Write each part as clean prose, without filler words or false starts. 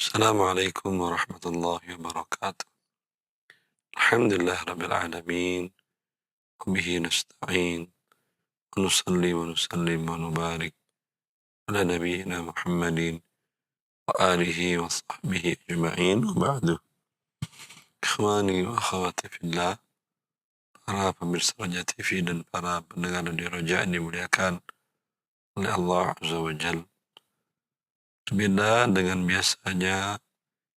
Assalamualaikum warahmatullahi wabarakatuh. Alhamdulillah rabbil alamin. Wabihi nasta'in. Wa nusalli wa nusallim wa nubarik ala nabiyyina Muhammadin wa alihi wa sahbihi ajma'in wa ba'du. Ikhwani wa akhwati fillah, para pemirsa Raja TV dan para pendengar di Raja yang dimuliakan oleh Allah Azza wa Jal. Berbeda dengan biasanya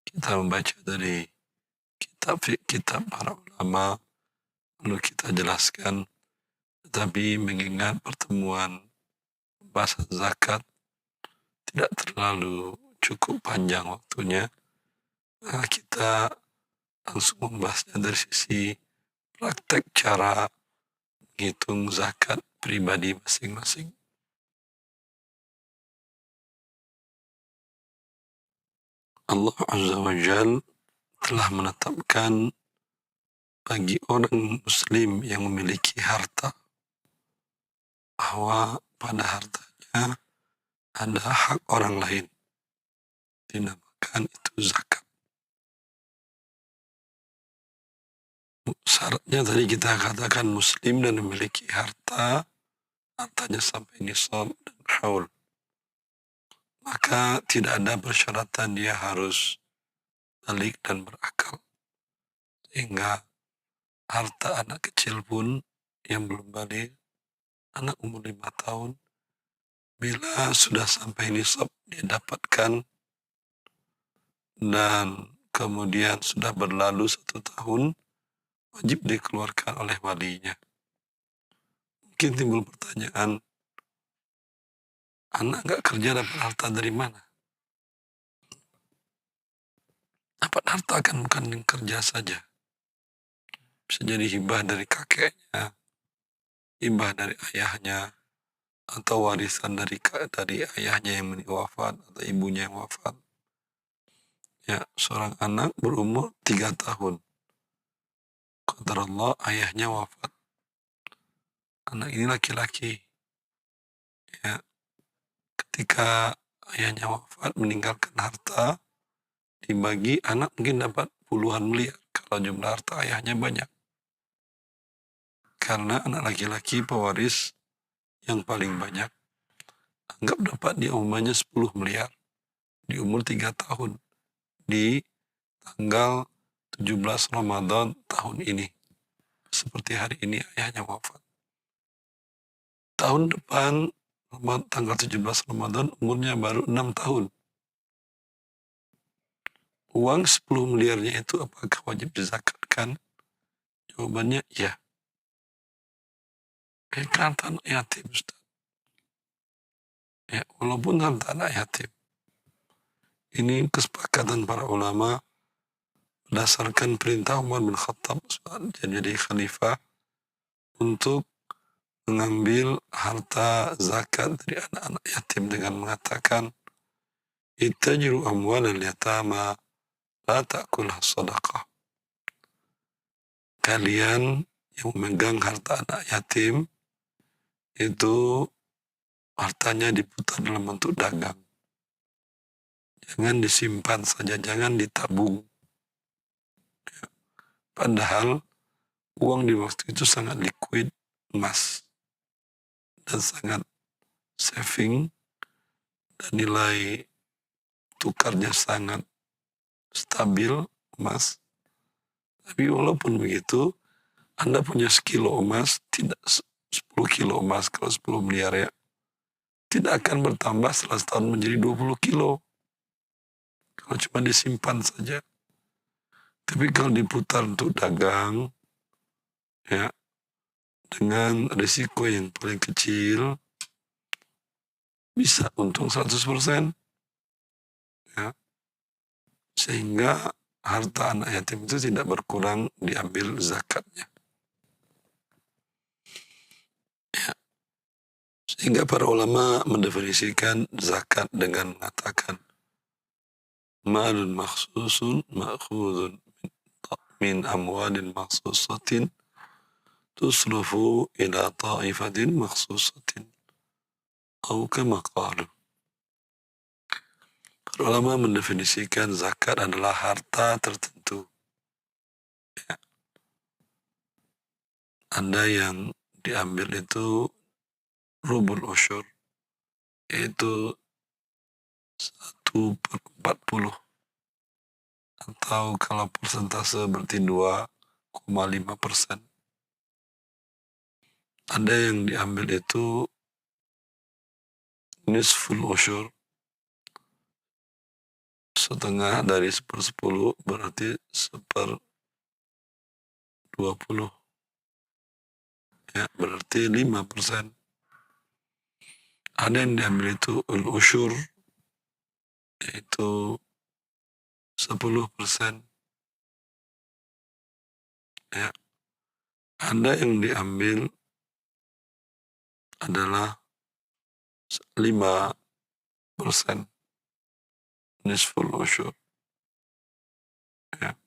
kita membaca dari kitab para ulama, lalu kita jelaskan. Tetapi mengingat pertemuan bahasa zakat tidak terlalu cukup panjang waktunya, kita langsung membahasnya dari sisi praktek cara menghitung zakat pribadi masing-masing. Allah Azza wa Jal telah menetapkan bagi orang muslim yang memiliki harta bahwa pada hartanya ada hak orang lain, dinamakan itu zakat. Syaratnya tadi kita katakan muslim dan memiliki hartanya sampai nisab dan haul. Maka tidak ada persyaratan dia harus balik dan berakal. Sehingga harta anak kecil pun yang belum balik, anak umur 5 tahun, bila sudah sampai nisab dia dapatkan dan kemudian sudah berlalu 1 tahun, wajib dikeluarkan oleh walinya. Mungkin timbul pertanyaan, anak nggak kerja dapat harta dari mana? Dapat harta kan bukan kerja saja. Bisa jadi hibah dari kakeknya, hibah dari ayahnya, atau warisan dari ayahnya yang wafat atau ibunya yang wafat. Ya, seorang anak berumur 3 tahun. Qadarullah ayahnya wafat. Anak ini laki-laki. Ya, ketika ayahnya wafat meninggalkan harta, dibagi anak mungkin dapat puluhan miliar kalau jumlah harta ayahnya banyak. Karena anak laki-laki pewaris yang paling banyak. Anggap dapat di umumnya 10 miliar di umur 3 tahun. Di tanggal 17 Ramadan tahun ini. Seperti hari ini ayahnya wafat. Tahun depan tanggal 17 Ramadan umurnya baru 6 tahun. Uang 10 miliarnya itu apakah wajib dizakatkan? Jawabannya ya. Kan anak yatim, Ustaz. Ya, walaupun harta anak yatim. Ini kesepakatan para ulama berdasarkan perintah Umar bin Khattab jadi khalifah untuk mengambil harta zakat dari anak-anak yatim dengan mengatakan, ittajiru amwalal yatama la ta'kulha sadaqah. Kalian yang memegang harta anak yatim itu hartanya diputar dalam bentuk dagang. Jangan disimpan saja, jangan ditabung. Padahal uang di waktu itu sangat liquid, emas, dan sangat saving, dan nilai tukarnya sangat stabil, emas. Tapi walaupun begitu, Anda punya sekilo emas, tidak 10 kilo emas, kalau 10 miliar ya, tidak akan bertambah setelah setahun menjadi 20 kilo. Kalau cuma disimpan saja. Tapi kalau diputar untuk dagang, ya, dengan risiko yang paling kecil, bisa untung 100%. Ya. Sehingga harta anak yatim itu tidak berkurang diambil zakatnya. Ya. Sehingga para ulama mendefinisikan zakat dengan mengatakan malun makhsusun ma'khudun min amwalin makhsusatin tusrafu ila ta'ifatin makhsusatin atau kama qalu. Para ulama mendefinisikan zakat adalah harta tertentu. Ya. Ada yang diambil itu rubul usyur, yaitu 1/40, atau kalau persentase berarti 2,5%. Ada yang diambil itu nisful usyur, setengah dari 1/10, berarti 1/20, ya, berarti 5%. Ada yang diambil itu usyur, yaitu 10%. Ya. Ada yang diambil adalah 5%, nisful usyur. Ya.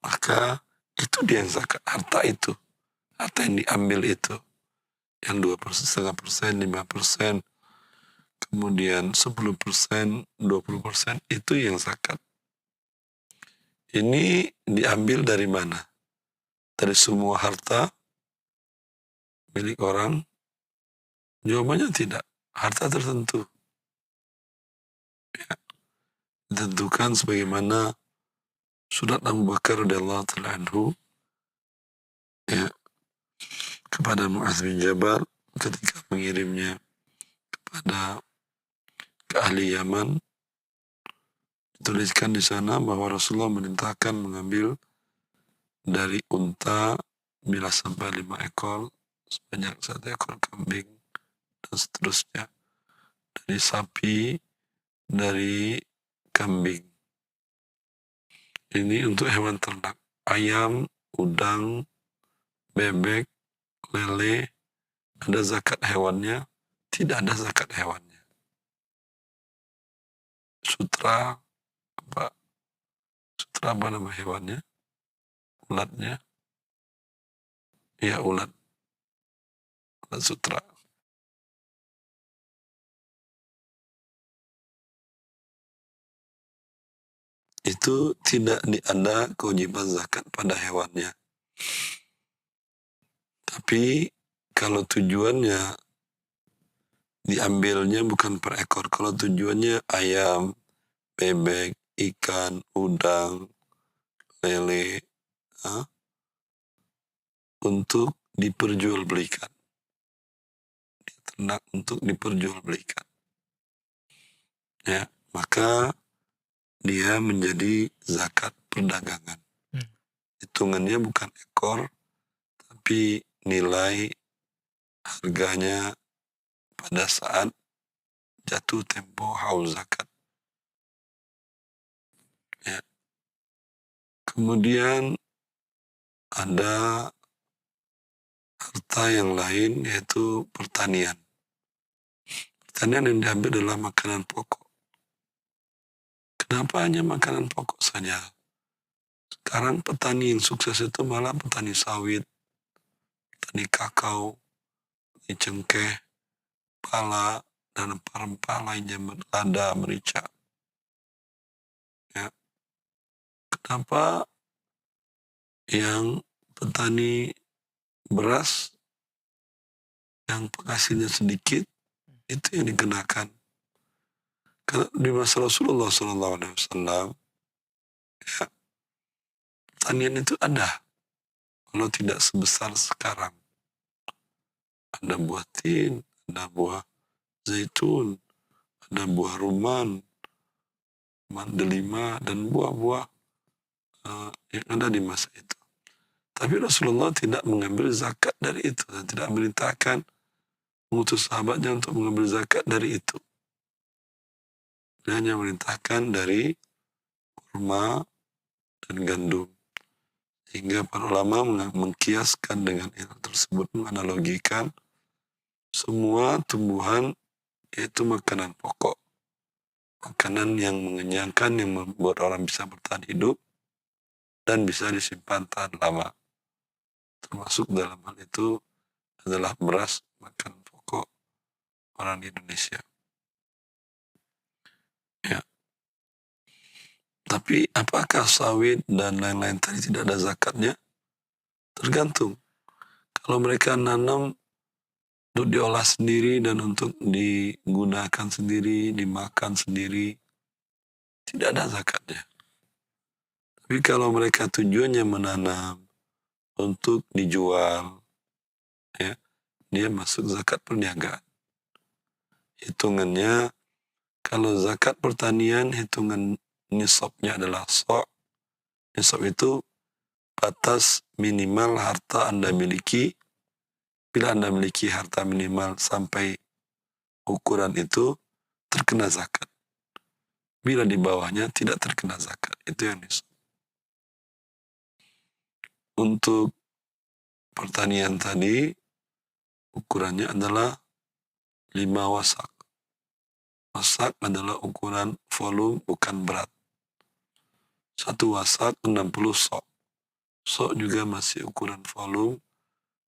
Maka itu dia yang zakat, harta itu. Harta yang diambil itu. Yang 2,5%, 5%, kemudian 10%, 20%, itu yang zakat. Ini diambil dari mana? Dari semua harta milik orang? Jawabannya tidak. Harta tertentu. Ya. Ditentukan sebagaimana surat Abu Bakar radhiyallahu ta'ala anhu, ya, kepada Mu'adz bin Jabal ketika mengirimnya kepada ke ahli Yaman. Dituliskan di sana bahwa Rasulullah memerintahkan mengambil dari unta bila sampai 5 ekor, sebanyak 1 ekor kambing, dan seterusnya. Dari sapi, dari kambing. Ini untuk hewan ternak. Ayam, udang, bebek, lele, ada zakat hewannya? Tidak ada zakat hewannya. Sutra, apa nama hewannya? Ulatnya? Ya, ulat sutra. Itu tidak ada kewajiban zakat pada hewannya. Tapi kalau tujuannya diambilnya bukan per ekor, kalau tujuannya ayam, bebek, ikan, udang, lele, untuk diperjualbelikan, ternak untuk diperjualbelikan, ya, maka dia menjadi zakat perdagangan. Hitungannya bukan ekor, tapi nilai harganya pada saat jatuh tempo haul zakat. Ya. Kemudian ada harta yang lain, yaitu pertanian. Pertanian yang diambil adalah makanan pokok. Kenapa hanya makanan pokok saja? Sekarang petani yang sukses itu malah petani sawit, petani kakao, petani cengkeh, pala, dan rempah-rempah lainnya, lada, merica. Ya. Kenapa yang petani beras yang penghasilnya sedikit itu yang dikenakan? Karena di masa Rasulullah SAW, ya, pertanian itu ada, kalau tidak sebesar sekarang. Ada buah tin, ada buah zaitun, ada buah rumman, delima, dan buah-buah yang ada di masa itu. Tapi Rasulullah tidak mengambil zakat dari itu, dan tidak memerintahkan mengutus sahabatnya untuk mengambil zakat dari itu. Dia hanya memerintahkan dari kurma dan gandum. Sehingga para ulama mengkiaskan dengan hal tersebut, menganalogikan semua tumbuhan yaitu makanan pokok. Makanan yang mengenyangkan, yang membuat orang bisa bertahan hidup dan bisa disimpan tahan lama. Termasuk dalam hal itu adalah beras, makanan pokok orang di Indonesia. Ya. Tapi apakah sawit dan lain-lain tadi tidak ada zakatnya? Tergantung. Kalau mereka nanam untuk diolah sendiri dan untuk digunakan sendiri, dimakan sendiri, tidak ada zakatnya. Tapi kalau mereka tujuannya menanam untuk dijual, ya, dia masuk zakat perniagaan. Hitungannya, kalau zakat pertanian, hitungan nisabnya adalah sok. Nisab itu batas minimal harta Anda miliki. Bila Anda memiliki harta minimal sampai ukuran itu, terkena zakat. Bila di bawahnya tidak terkena zakat. Itu yang nisab. Untuk pertanian tadi, ukurannya adalah 5 wasak. Wasak adalah ukuran volume, bukan berat. 1 wasak 60 sok. Sok juga masih ukuran volume,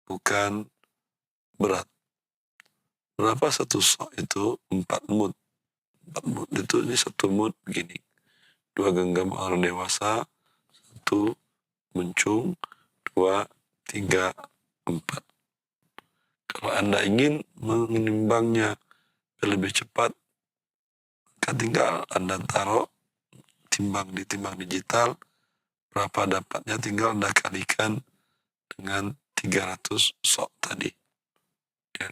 bukan berat. Berapa 1 sok itu? 4 mud. 4 mud itu ini 1 mud begini. 2 genggam orang dewasa, 1 mencung, 2, 3, 4. Kalau Anda ingin menimbangnya lebih cepat, maka tinggal Anda taruh ditimbang digital, berapa dapatnya tinggal Anda kalikan dengan 300 sok tadi. Ya.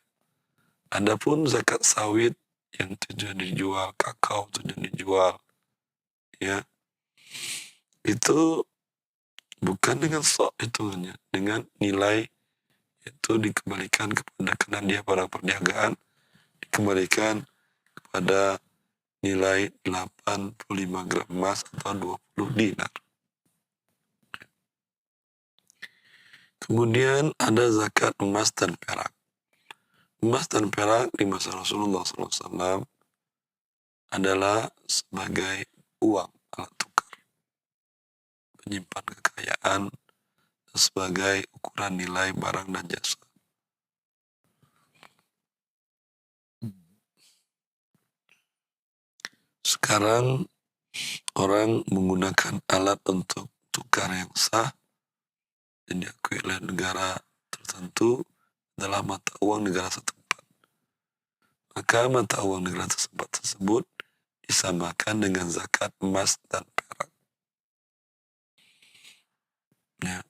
Adapun zakat sawit yang tujuan dijual, kakao tujuan dijual, ya, itu bukan dengan sok hitungannya, dengan nilai itu dikembalikan kepada, karena dia barang perniagaan, dikembalikan kepada nilai 85 gram emas atau 20 dinar. Kemudian ada zakat emas dan perak. Emas dan perak di masa Rasulullah SAW adalah sebagai uang, alat tukar, penyimpan kekayaan, sebagai ukuran nilai barang dan jasa. Sekarang orang menggunakan alat untuk tukar yang sah dan diakui oleh negara tertentu adalah mata uang negara setempat. Maka mata uang negara tersebut disamakan dengan zakat emas dan perak. Ya.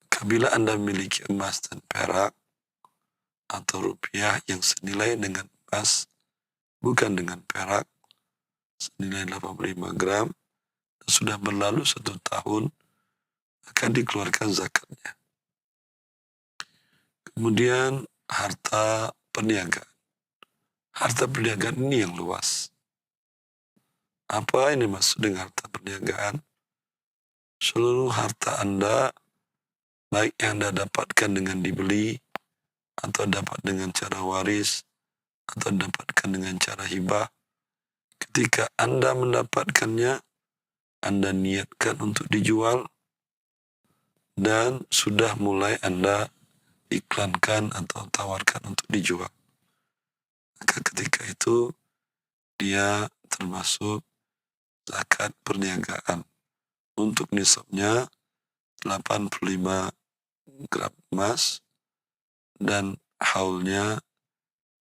Apabila Anda memiliki emas dan perak atau rupiah yang senilai dengan emas, bukan dengan perak, senilai 85 gram, dan sudah berlalu 1 tahun, akan dikeluarkan zakatnya. Kemudian harta perniagaan. Harta perniagaan ini yang luas. Apa ini maksud dengan harta perniagaan? Seluruh harta Anda, baik yang Anda dapatkan dengan dibeli, atau dapat dengan cara waris, atau dapatkan dengan cara hibah, ketika Anda mendapatkannya, Anda niatkan untuk dijual, dan sudah mulai Anda iklankan atau tawarkan untuk dijual. Maka ketika itu, dia termasuk zakat perniagaan. Untuk nisabnya 85 gram emas dan haulnya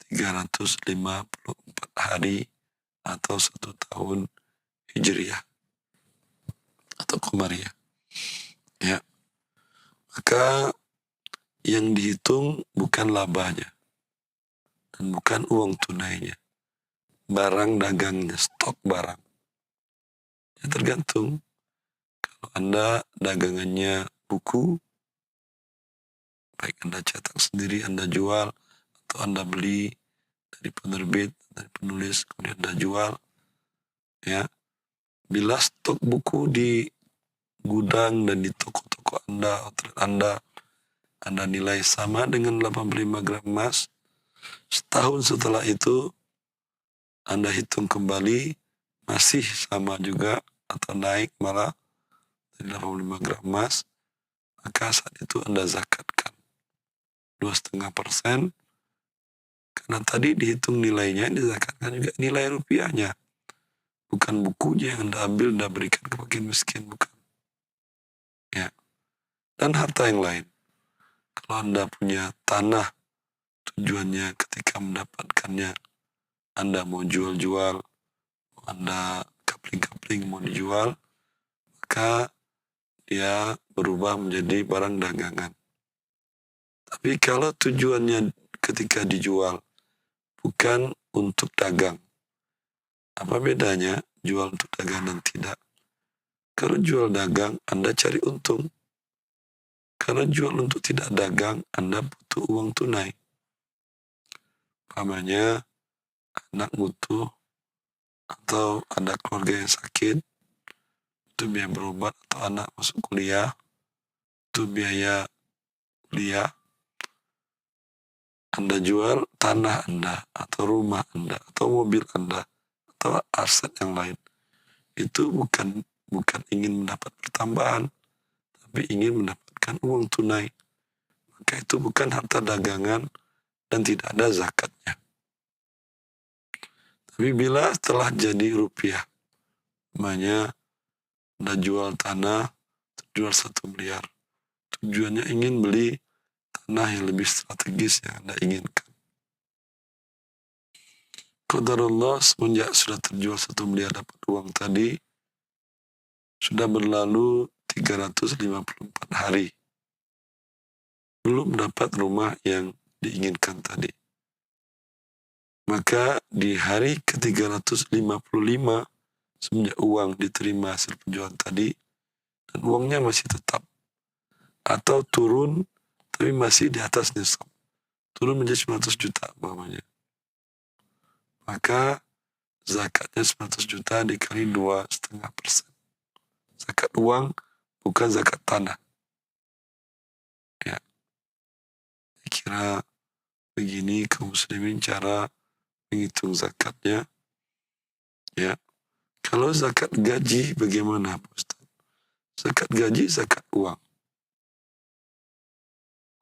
354 hari atau 1 tahun Hijriah atau Qamariyah. Ya. Maka yang dihitung bukan labanya dan bukan uang tunainya, barang dagangnya, stok barang. Ya, tergantung. Kalau Anda dagangannya buku, baik Anda cetak sendiri, Anda jual, atau Anda beli dari penerbit, dari penulis, kemudian Anda jual, ya. Bila stok buku di gudang dan di toko-toko Anda, outlet Anda nilai sama dengan 85 gram emas, setahun setelah itu Anda hitung kembali, masih sama juga atau naik malah dari 85 gram emas, maka saat itu Anda zakatkan 2,5%, karena tadi dihitung nilainya, dizakatkan juga nilai rupiahnya, bukan bukunya yang Anda ambil, Anda berikan ke fakir miskin, bukan. Ya. Dan harta yang lain. Kalau Anda punya tanah, tujuannya ketika mendapatkannya, Anda mau jual-jual, Anda kapling-kapling mau dijual, maka dia berubah menjadi barang dagangan. Tapi kalau tujuannya ketika dijual bukan untuk dagang, apa bedanya jual untuk dagang dan tidak? Kalau jual dagang, Anda cari untung. Kalau jual untuk tidak dagang, Anda butuh uang tunai. Umpamanya anak butuh atau ada keluarga yang sakit, itu biaya berobat, atau anak masuk kuliah, itu biaya kuliah. Anda jual tanah Anda, atau rumah Anda, atau mobil Anda, atau aset yang lain. Itu bukan ingin mendapat pertambahan, tapi ingin mendapatkan uang tunai. Maka itu bukan harta dagangan dan tidak ada zakatnya. Tapi bila telah jadi rupiah, namanya Anda jual tanah, terjual 1 miliar. Tujuannya ingin beli tanah yang lebih strategis yang Anda inginkan. Qadarullah, semenjak sudah terjual 1 miliar dapat uang tadi, sudah berlalu 354 hari. Belum dapat rumah yang diinginkan tadi. Maka di hari ke-355 semenjak uang diterima hasil penjualan tadi, dan uangnya masih tetap, atau turun tapi masih di atas nisab, turun menjadi 900 juta umpamanya, maka zakatnya 900 juta dikali 2,5%. Zakat uang, bukan zakat tanah. Ya, saya kira begini kaum muslimin cara menghitung zakatnya. Ya, kalau zakat gaji bagaimana, Pak Ustaz? Zakat gaji zakat uang,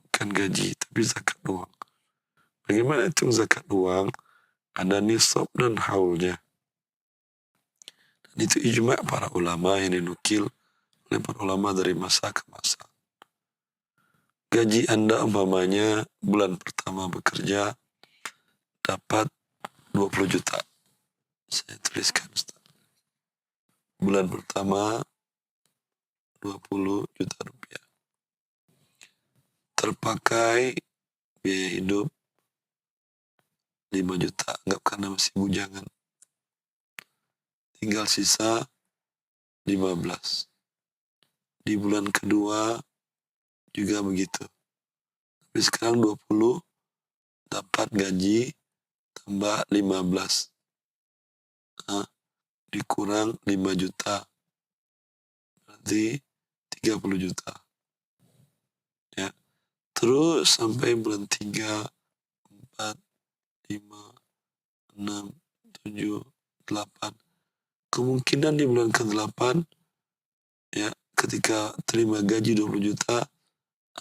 bukan gaji tapi zakat uang. Bagaimana hitung zakat uang? Ada nisab dan haulnya. Dan itu ijma' para ulama yang dinukil oleh para ulama dari masa ke masa. Gaji Anda umpamanya bulan pertama bekerja dapat 20 juta. Saya tuliskan, Ustaz. Bulan pertama 20 juta rupiah. Terpakai biaya hidup 5 juta. Anggap karena masih bujangan. Tinggal sisa 15. Di bulan kedua juga begitu. Tapi sekarang 20 dapat gaji tambah 15. Dikurang 5 juta. Berarti 30 juta. Ya. Terus sampai bulan 3, 4, 5, 6, 7, 8. Kemungkinan di bulan ke-8, ya, ketika terima gaji 20 juta,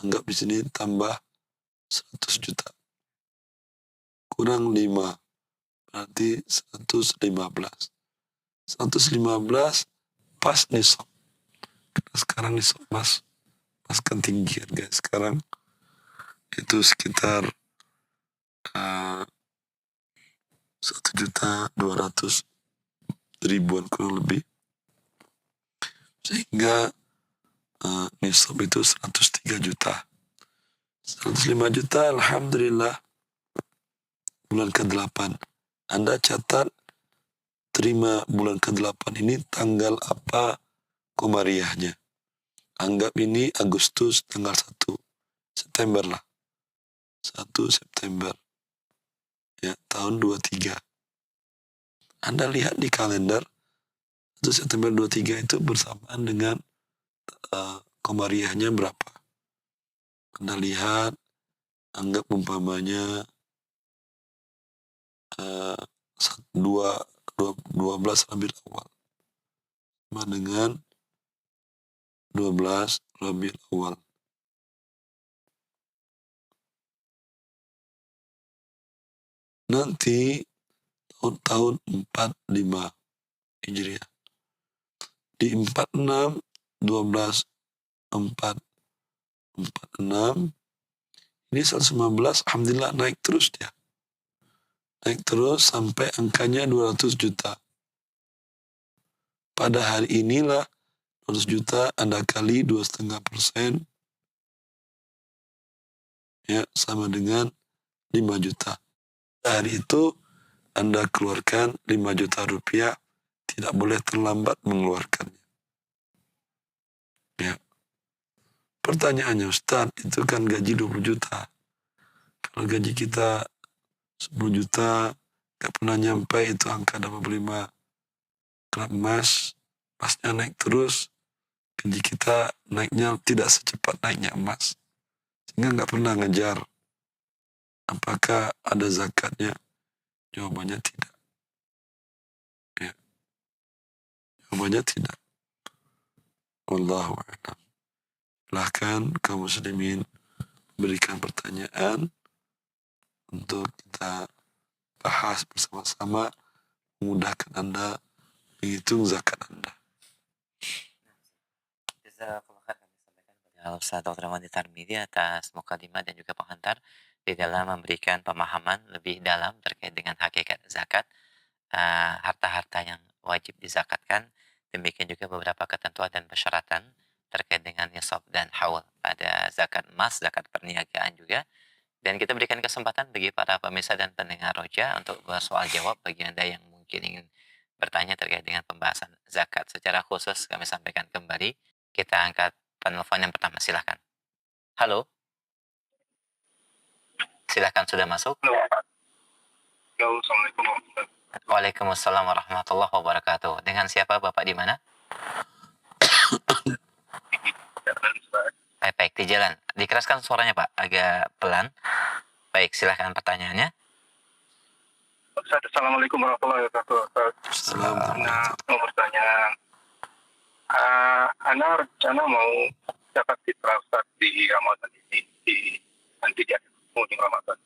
anggap di sini tambah 100 juta. Kurang 5, berarti 115. 115 pas nisab. Sekarang nisab mas kan tinggi harga sekarang. Itu sekitar 1.200.000 kurang lebih. Sehingga nisab itu 103 juta. 105 juta, alhamdulillah. Bulan ke-8. Anda catat terima bulan ke-8 ini tanggal apa komariahnya. Anggap ini Agustus tanggal 1 September lah. 1 September. Ya, tahun 23. Anda lihat di kalender 1 September 23 itu bersamaan dengan komariahnya berapa. Anda lihat, anggap umpamanya 12 Rabiul Awal sama dengan 12 Rabiul Awal. Nanti tahun 45 Hijriah. Di 46, 12, 4, 46, ini 115, alhamdulillah naik terus dia. Naik terus sampai angkanya 200 juta. Pada hari inilah 200 juta Anda kali 2,5%, ya, sama dengan 5 juta. Hari itu Anda keluarkan 5 juta rupiah, tidak boleh terlambat mengeluarkannya. Ya. Pertanyaannya, Ustaz, itu kan gaji 20 juta. Kalau gaji kita 10 juta, gak pernah nyampe itu angka 25 gram emas, emasnya naik terus, gaji kita naiknya tidak secepat naiknya emas. Sehingga gak pernah ngejar. Apakah ada zakatnya? Jawabannya tidak. Ya. Jawabannya tidak. Wallahu a'lam. Silahkan kaum muslimin berikan pertanyaan untuk kita bahas bersama-sama, memudahkan Anda menghitung zakat Anda. Jazakallah khair, kami sampaikan kepada Ustaz Dr. Mandi Tarmidi atas mukadimah dan juga pengantar di dalam memberikan pemahaman lebih dalam terkait dengan hakikat zakat, harta-harta yang wajib dizakatkan, demikian juga beberapa ketentuan dan persyaratan terkait dengan nisab dan haul pada zakat emas, zakat perniagaan juga. Dan kita berikan kesempatan bagi para pemirsa dan pendengar Roja untuk bersoal jawab bagi Anda yang mungkin ingin bertanya terkait dengan pembahasan zakat secara khusus. Kami sampaikan kembali, kita angkat penelpon yang pertama, silahkan. Halo, silahkan, sudah masuk. Halo, Assalamualaikum warahmatullahi wabarakatuh. Waalaikumsalam warahmatullahi wabarakatuh. Dengan siapa Bapak, di mana? Baik, di jalan. Dikeraskan suaranya Pak, agak pelan. Baik, silahkan pertanyaannya. Assalamualaikum warahmatullahi wabarakatuh. Assalamualaikum. Mau bertanya, Ana rencana mau dapat fitrah Ustaz di Ramadan ini, nanti di musim Ramadan.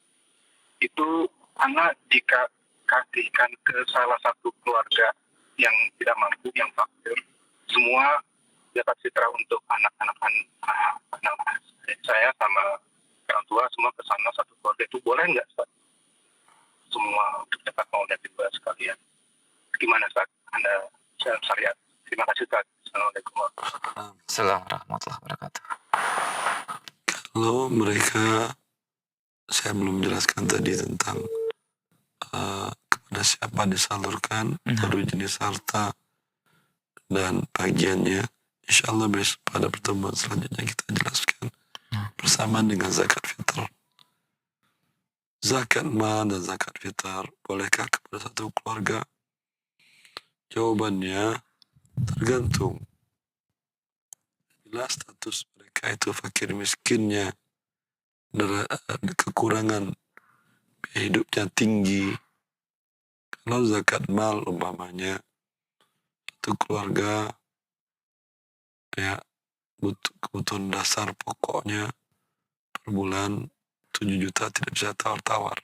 Itu Ana jika kasihkan ke salah satu keluarga yang tidak mampu, yang fakir, semua dapat fitrah untuk anak-anak saya sama orang tua semua ke sana satu keluarga, itu boleh nggak Ustaz? Semua untuk dapat mau lihat juga sekalian. Gimana Ustaz? Anda syariat. Terima kasih Ustaz. Assalamualaikum warahmatullahi wabarakatuh. Kalau mereka, saya belum menjelaskan tadi tentang kepada siapa disalurkan, baru jenis harta dan bagiannya. Insya Allah besok pada pertemuan selanjutnya kita jelaskan bersamaan dengan zakat fitrah. Zakat mal dan zakat fitrah bolehkah kepada satu keluarga? Jawabannya tergantung. Bila status mereka itu fakir miskinnya, kekurangan biaya hidupnya tinggi. Kalau zakat mal umpamanya satu keluarga, ya, kebutuhan dasar pokoknya per bulan 7 juta tidak bisa tawar-tawar.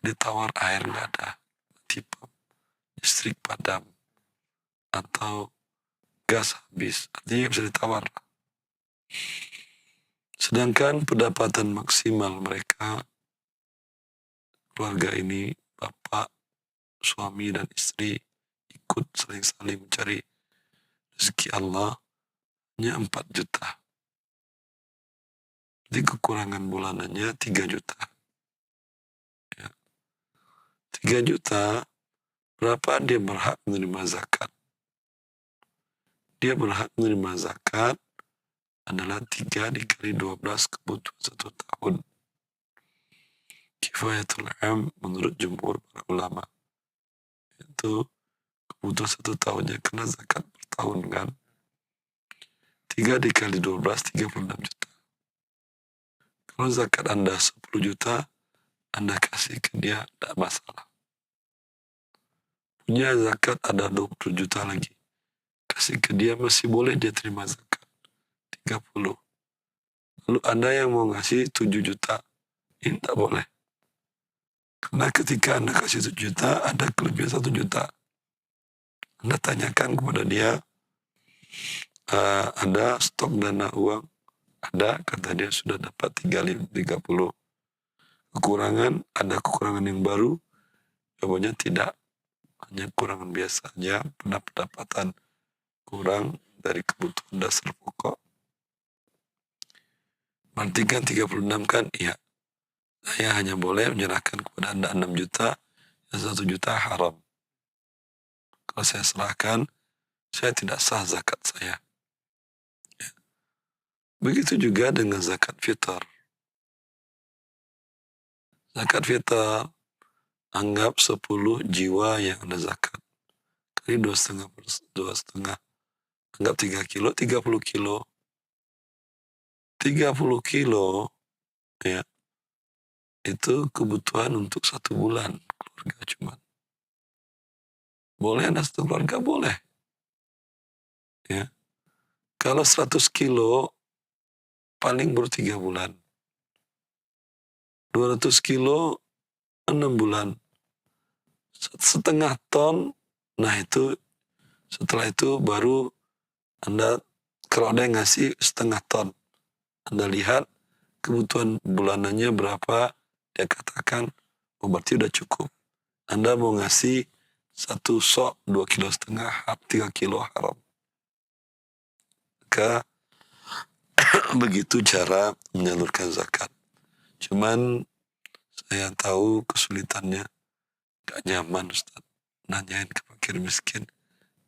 Dia tawar air nggak ada, tipe listrik padam atau gas habis, artinya bisa ditawar. Sedangkan pendapatan maksimal mereka, keluarga ini, bapak, suami dan istri ikut saling mencari rezeki Allah, hanya 4 juta. Jadi kekurangan bulanannya 3 juta. Ya. 3 juta, berapa dia berhak menerima zakat? Dia berhak menerima zakat adalah 3 dikali 12 kebutuhan 1 tahun. Kifayatul am menurut jumhur para ulama. Itu kebutuhan 1 tahunnya, kena zakat per tahun kan. 3 dikali 12, 36 juta. Kalau zakat Anda 10 juta, Anda kasih ke dia, tidak masalah. Punya zakat ada 20 juta lagi, kasih ke dia, masih boleh dia terima zakat 30. Lalu Anda yang mau ngasih 7 juta, ini tak boleh. Karena ketika Anda kasih 7 juta, ada kelebihan 1 juta. Anda tanyakan kepada dia, ada stok dana uang? Ada, kata dia sudah dapat 30. Kekurangan, ada kekurangan yang baru? Jawabannya tidak, hanya kekurangan biasa aja, pendapatan kurang dari kebutuhan dasar pokok. Berarti kan 36 kan? Iya. Saya hanya boleh menyerahkan kepada Anda 6 juta, dan 1 juta haram. Kalau saya serahkan, saya tidak sah zakat saya. Ya. Begitu juga dengan zakat fitar. Zakat fitar, anggap 10 jiwa yang Anda zakat. Kali 2,5. Anggap 3 kilo, 30 kilo. 30 kilo, ya, itu kebutuhan untuk 1 bulan keluarga cuma. Boleh Anda 1 keluarga? Boleh. Ya. Kalau 100 kilo, paling baru 3 bulan. 200 kilo, 6 bulan. Setengah ton, nah itu, setelah itu baru Anda, kalau ada yang ngasih setengah ton, Anda lihat kebutuhan bulanannya berapa, dia katakan, oh berarti udah cukup. Anda mau ngasih 1 sok 2,5 kilo, 3 kilo haram. Maka begitu cara menyalurkan zakat. Cuman saya tahu kesulitannya, gak nyaman Ustaz. Nanyain ke fakir miskin,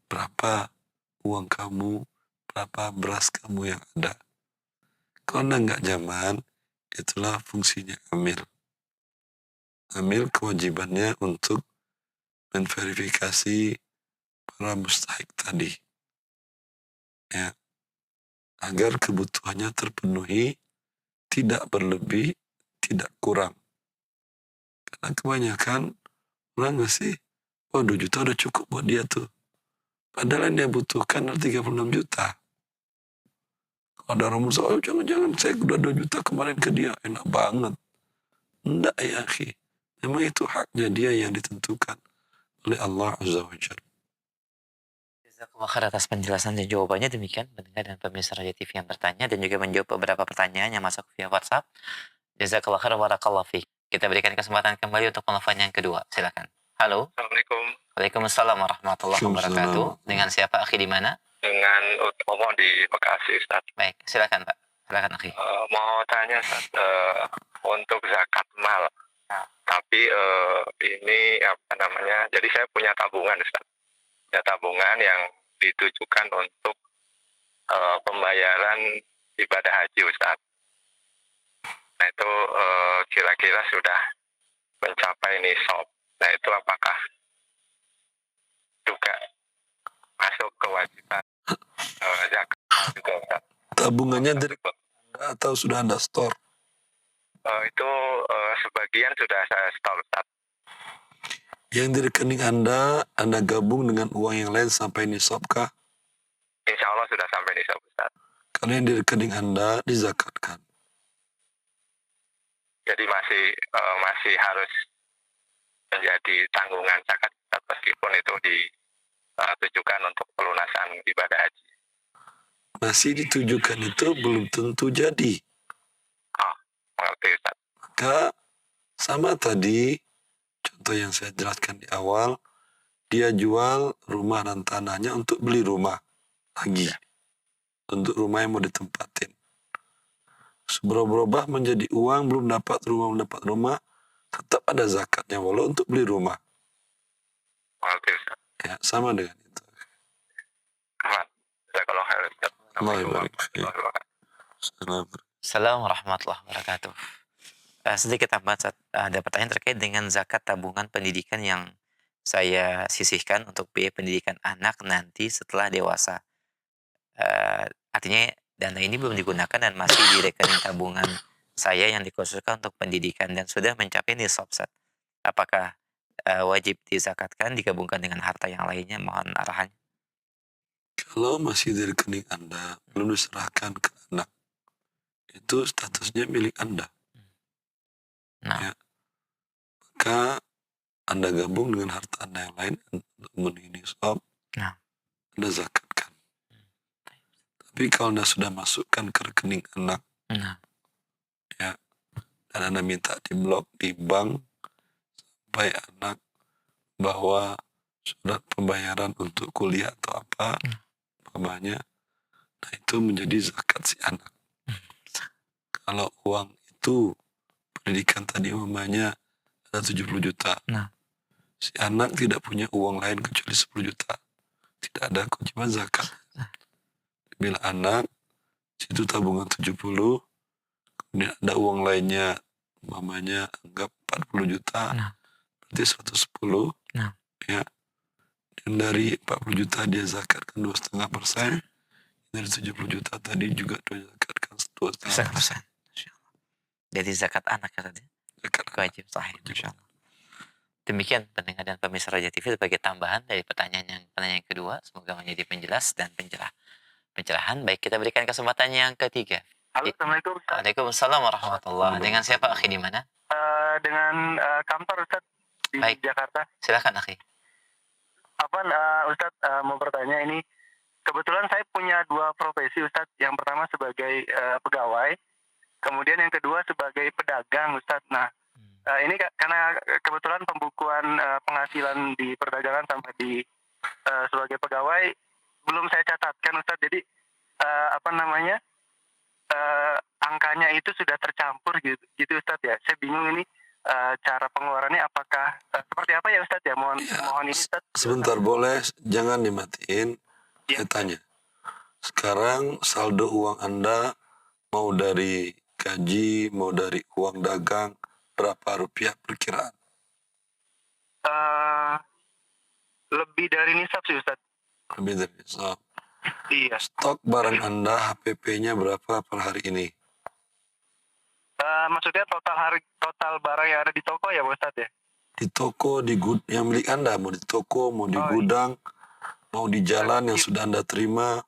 berapa uang kamu, berapa beras kamu yang ada. Kalau Anda gak nyaman, itulah fungsinya amil. Amil kewajibannya untuk menverifikasi para mustahik tadi. Ya. Agar kebutuhannya terpenuhi, tidak berlebih, tidak kurang. Karena kebanyakan orang ngasih, oh 2 juta udah cukup buat dia tuh. Padahal yang dia butuhkan 36 juta. Kalau ada orang berusaha, oh jangan-jangan saya udah 2 juta kemarin ke dia, enak banget. Enggak ya akhi. Memang itu haknya dia yang ditentukan oleh Allah Azza wa Jalla. Jazakallah khair atas penjelasan dan jawabannya. Demikian pendengar dan pemirsa Radio TV yang bertanya dan juga menjawab beberapa pertanyaan yang masuk via WhatsApp. Jazakallah khair wa barakallahu fiik. Kita berikan kesempatan kembali untuk penelpon yang kedua. Silakan. Halo. Assalamualaikum. Waalaikumsalam warahmatullahi wabarakatuh. Dengan siapa akhi di mana? Dengan Utomo di Bekasi, Ustaz. Baik, silakan Pak. Silakan akhi. Mau tanya, Ustaz, untuk zakat mal. Tapi ini apa namanya? Jadi saya punya tabungan, Ustaz. Ya, tabungan yang ditujukan untuk pembayaran ibadah haji, Ustaz. Nah itu kira-kira sudah mencapai nisab. Nah itu apakah juga masuk kewajiban zakat juga, Ustaz? Tabungannya dari atau sudah Anda store? Itu sebagian sudah saya store, Ustaz. Yang di rekening Anda gabung dengan uang yang lain sampai nisabkah? Insya Allah sudah sampai nisab, Ustaz. Kalau yang di rekening Anda dizakatkan. Jadi masih harus menjadi tanggungan zakat, Ustaz, meskipun itu ditujukan untuk pelunasan ibadah haji. Masih ditujukan itu belum tentu jadi. Mengerti, Ustaz. Maka sama tadi, contoh yang saya jelaskan di awal, dia jual rumah dan tanahnya untuk beli rumah lagi. Untuk rumah yang mau ditempatin. Berubah menjadi uang, belum dapat rumah, tetap ada zakatnya walau untuk beli rumah. Mengerti, Ustaz. Ya, sama dengan itu. Ahmad, jazakallahu khair, Ustaz. Allah barik. Assalamualaikum warahmatullahi wabarakatuh. Sedikit tambahan, ada pertanyaan terkait dengan zakat tabungan pendidikan yang saya sisihkan untuk biaya pendidikan anak nanti setelah dewasa. Artinya dana ini belum digunakan dan masih di rekening tabungan saya yang dikhususkan untuk pendidikan dan sudah mencapai nisab, Ustaz. Apakah wajib dizakatkan digabungkan dengan harta yang lainnya? Mohon arahannya. Kalau masih di rekening Anda, belum diserahkan ke anak, itu statusnya milik Anda. Nah, Ya. Maka Anda gabung dengan harta Anda yang lain untuk memenuhi nisab, Nah. Anda zakatkan. Tapi kalau Anda sudah masukkan ke rekening anak, Nah. ya, dan Anda minta diblok di bank sampai anak bahwa surat pembayaran untuk kuliah atau apa, umpamanya, nah itu menjadi zakat si anak. Kalau uang itu pendidikan tadi umpamanya ada 70 juta. Nah. Si anak tidak punya uang lain kecuali 10 juta. Tidak ada kewajiban zakat. Bila anak, situ tabungan 70, kemudian ada uang lainnya, umpamanya anggap 40 juta, Nah. berarti 110, Nah. ya. Dan dari 40 juta dia zakatkan 2,5%, dari 70 juta tadi juga dia zakatkan 2,5%. Jadi zakat anak ya tadi. Zakat anak. Wajib sahih, Masya Allah. Demikian pendengar dan pemirsa Raja TV sebagai tambahan dari pertanyaan yang kedua. Semoga menjadi penjelas dan pencerahan. Baik, kita berikan kesempatan yang ketiga. Halo, Assalamualaikum Ustaz. Waalaikumsalam warahmatullahi. Dengan siapa akhi di mana? Dengan kantor Ustaz di Baik. Jakarta. Silakan akhi. Ustaz mau bertanya ini. Kebetulan saya punya dua profesi Ustaz. Yang pertama sebagai pegawai. Kemudian yang kedua sebagai pedagang Ustaz. Nah, ini karena kebetulan pembukuan penghasilan di perdagangan sama di sebagai pegawai belum saya catatkan Ustaz. Jadi angkanya itu sudah tercampur gitu Ustaz ya. Saya bingung ini cara pengeluarannya apakah seperti apa ya Ustaz ya. Mohon ini Ustaz. Sebentar boleh, jangan dimatiin. Saya tanya. Sekarang saldo uang Anda mau dari gaji, mau dari uang dagang, berapa rupiah perkiraan? Lebih dari nisab sih Ustaz. Lebih dari nisab. Iya. Stok barang Anda, HPP-nya berapa per hari ini? Maksudnya total barang yang ada di toko ya Ustaz ya? Di toko, yang milik Anda, mau di toko, mau di gudang, mau di jalan yang sudah Anda terima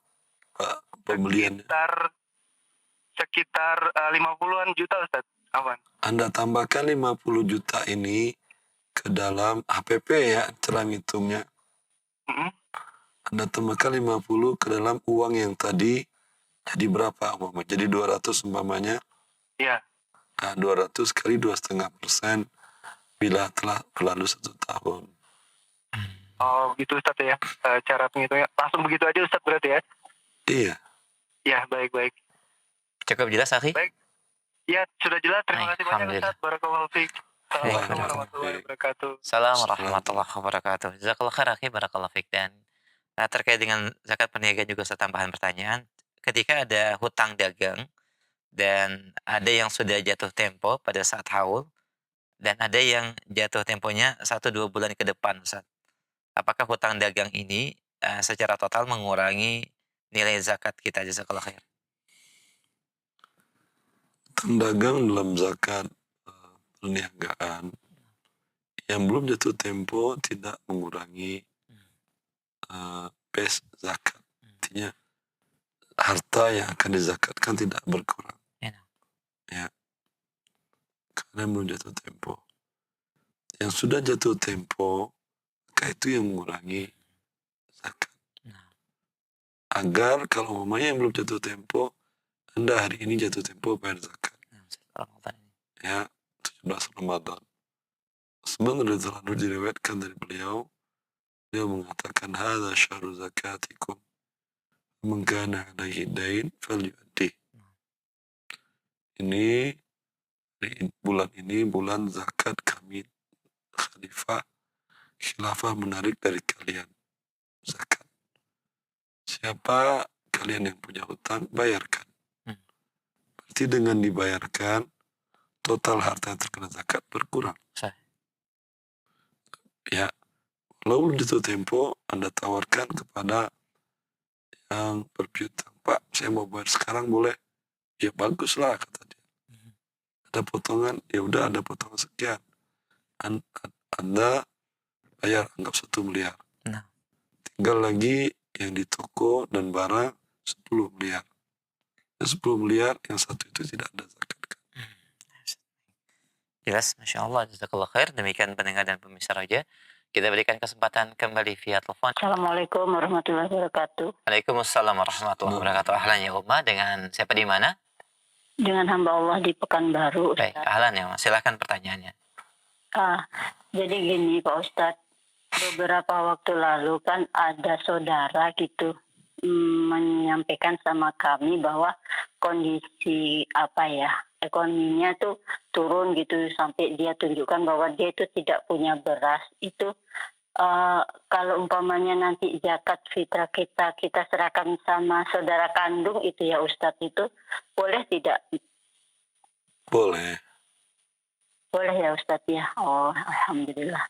pembelian. Sekitar 50-an juta Ustaz. Aman. Anda tambahkan 50 juta ini ke dalam HPP ya, cara ngitungnya. Anda tambahkan 50 ke dalam uang yang tadi, jadi berapa umpamanya? Jadi 200 umpamanya. Iya. Nah, 200 kali 2,5% bila telah berlalu 1 tahun. Oh gitu Ustaz ya, cara penghitungnya. Langsung begitu aja Ustaz berarti ya? Iya. Ya, baik. Cukup jelas akhi? Baik. Ya, sudah jelas. Terima kasih banyak Ustaz. Barakallahu fiik. Assalamualaikum warahmatullahi wabarakatuh. Assalamualaikum warahmatullahi wabarakatuh. Jazakallah khair akhi, barakallahu fiik. Dan terkait dengan zakat perniagaan juga saya tambahan pertanyaan. Ketika ada hutang dagang dan ada yang sudah jatuh tempo pada saat haul dan ada yang jatuh temponya 1-2 bulan ke depan Ustaz. Apakah hutang dagang ini secara total mengurangi nilai zakat kita? Jazakallah khair. Hutang dagang dalam zakat perniagaan yang belum jatuh tempo tidak mengurangi base zakat. Artinya harta yang akan dizakatkan tidak berkurang. Ya. Karena belum jatuh tempo. Yang sudah jatuh tempo, maka itu yang mengurangi zakat. Agar kalau umpamanya yang belum jatuh tempo, Anda hari ini jatuh tempo bayar zakat. Ya, 17 Ramadan. Sebenarnya telah diriwayatkan dari beliau mengatakan hadza syahru zakatikum. Man kana alaihi dain falyu'addi. Ini bulan ini bulan zakat kami khilafah menarik dari kalian zakat. Siapa kalian yang punya hutang, bayarkan. Berarti dengan dibayarkan, total harta yang terkena zakat berkurang. Ya, kalau belum jatuh tempo, Anda tawarkan kepada yang berpiutang, Pak, saya mau bayar sekarang boleh? Ya baguslah, kata dia. Ada potongan, ya udah ada potongan sekian. Anda bayar, anggap 1 miliar. Tinggal lagi yang di toko dan barang 10 miliar. 10 miliar, yang 1 itu tidak ada zakat. Jelas, Masya Allah, jazakallah khair. Demikian pendengar dan pemirsa Raja. Kita berikan kesempatan kembali via telepon. Assalamualaikum warahmatullahi wabarakatuh. Waalaikumsalam warahmatullahi wabarakatuh. Ahlan ya Umma, dengan siapa di mana? Dengan hamba Allah di Pekanbaru, Baik, Ustaz. ahlan ya Umma. Silakan pertanyaannya. Jadi gini Pak Ustadz, beberapa waktu lalu kan ada saudara gitu menyampaikan sama kami bahwa kondisi ekonominya tuh turun gitu, sampai dia tunjukkan bahwa dia itu tidak punya beras. Itu kalau umpamanya nanti zakat fitrah kita serahkan sama saudara kandung itu ya Ustadz, itu boleh tidak? Boleh. Boleh ya Ustadz ya. Oh, alhamdulillah.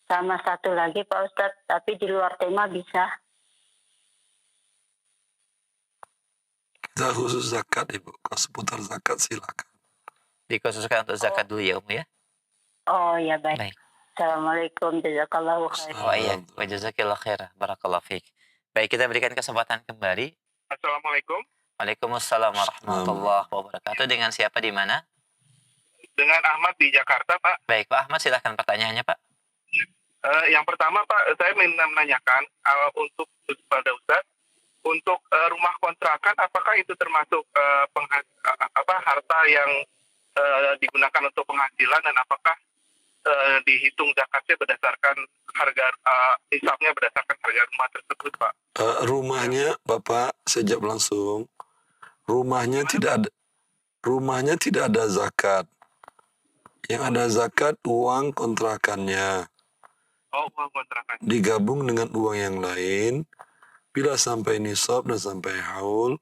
Sama satu lagi Pak Ustadz, tapi di luar tema bisa. Kita khusus zakat Ibu. Kalau seputar zakat silakan. Dikhususkan untuk zakat dulu ya Ummu ya. Oh ya baik. Baik. Assalamualaikum, jazakallahu khair. Oh iya, wa jazakillah khair. Barakallahu fiik. Baik, kita berikan kesempatan kembali. Assalamualaikum. Waalaikumsalam warahmatullahi wabarakatuh. Dengan siapa di mana? Dengan Ahmad di Jakarta, Pak. Baik, Pak Ahmad, silahkan pertanyaannya, Pak. Yang pertama, Pak, saya ingin menanyakan untuk pada Ustaz, untuk rumah kontrakan, apakah itu termasuk harta yang digunakan untuk penghasilan, dan apakah dihitung zakatnya berdasarkan harga hisapnya berdasarkan harga rumah tersebut, Pak? Rumahnya Bapak, saya jawab langsung. Rumahnya tidak ada zakat. Yang ada zakat uang kontrakannya. Oh, uang kontrakan. Digabung dengan uang yang lain. Bila sampai nisab dan sampai haul,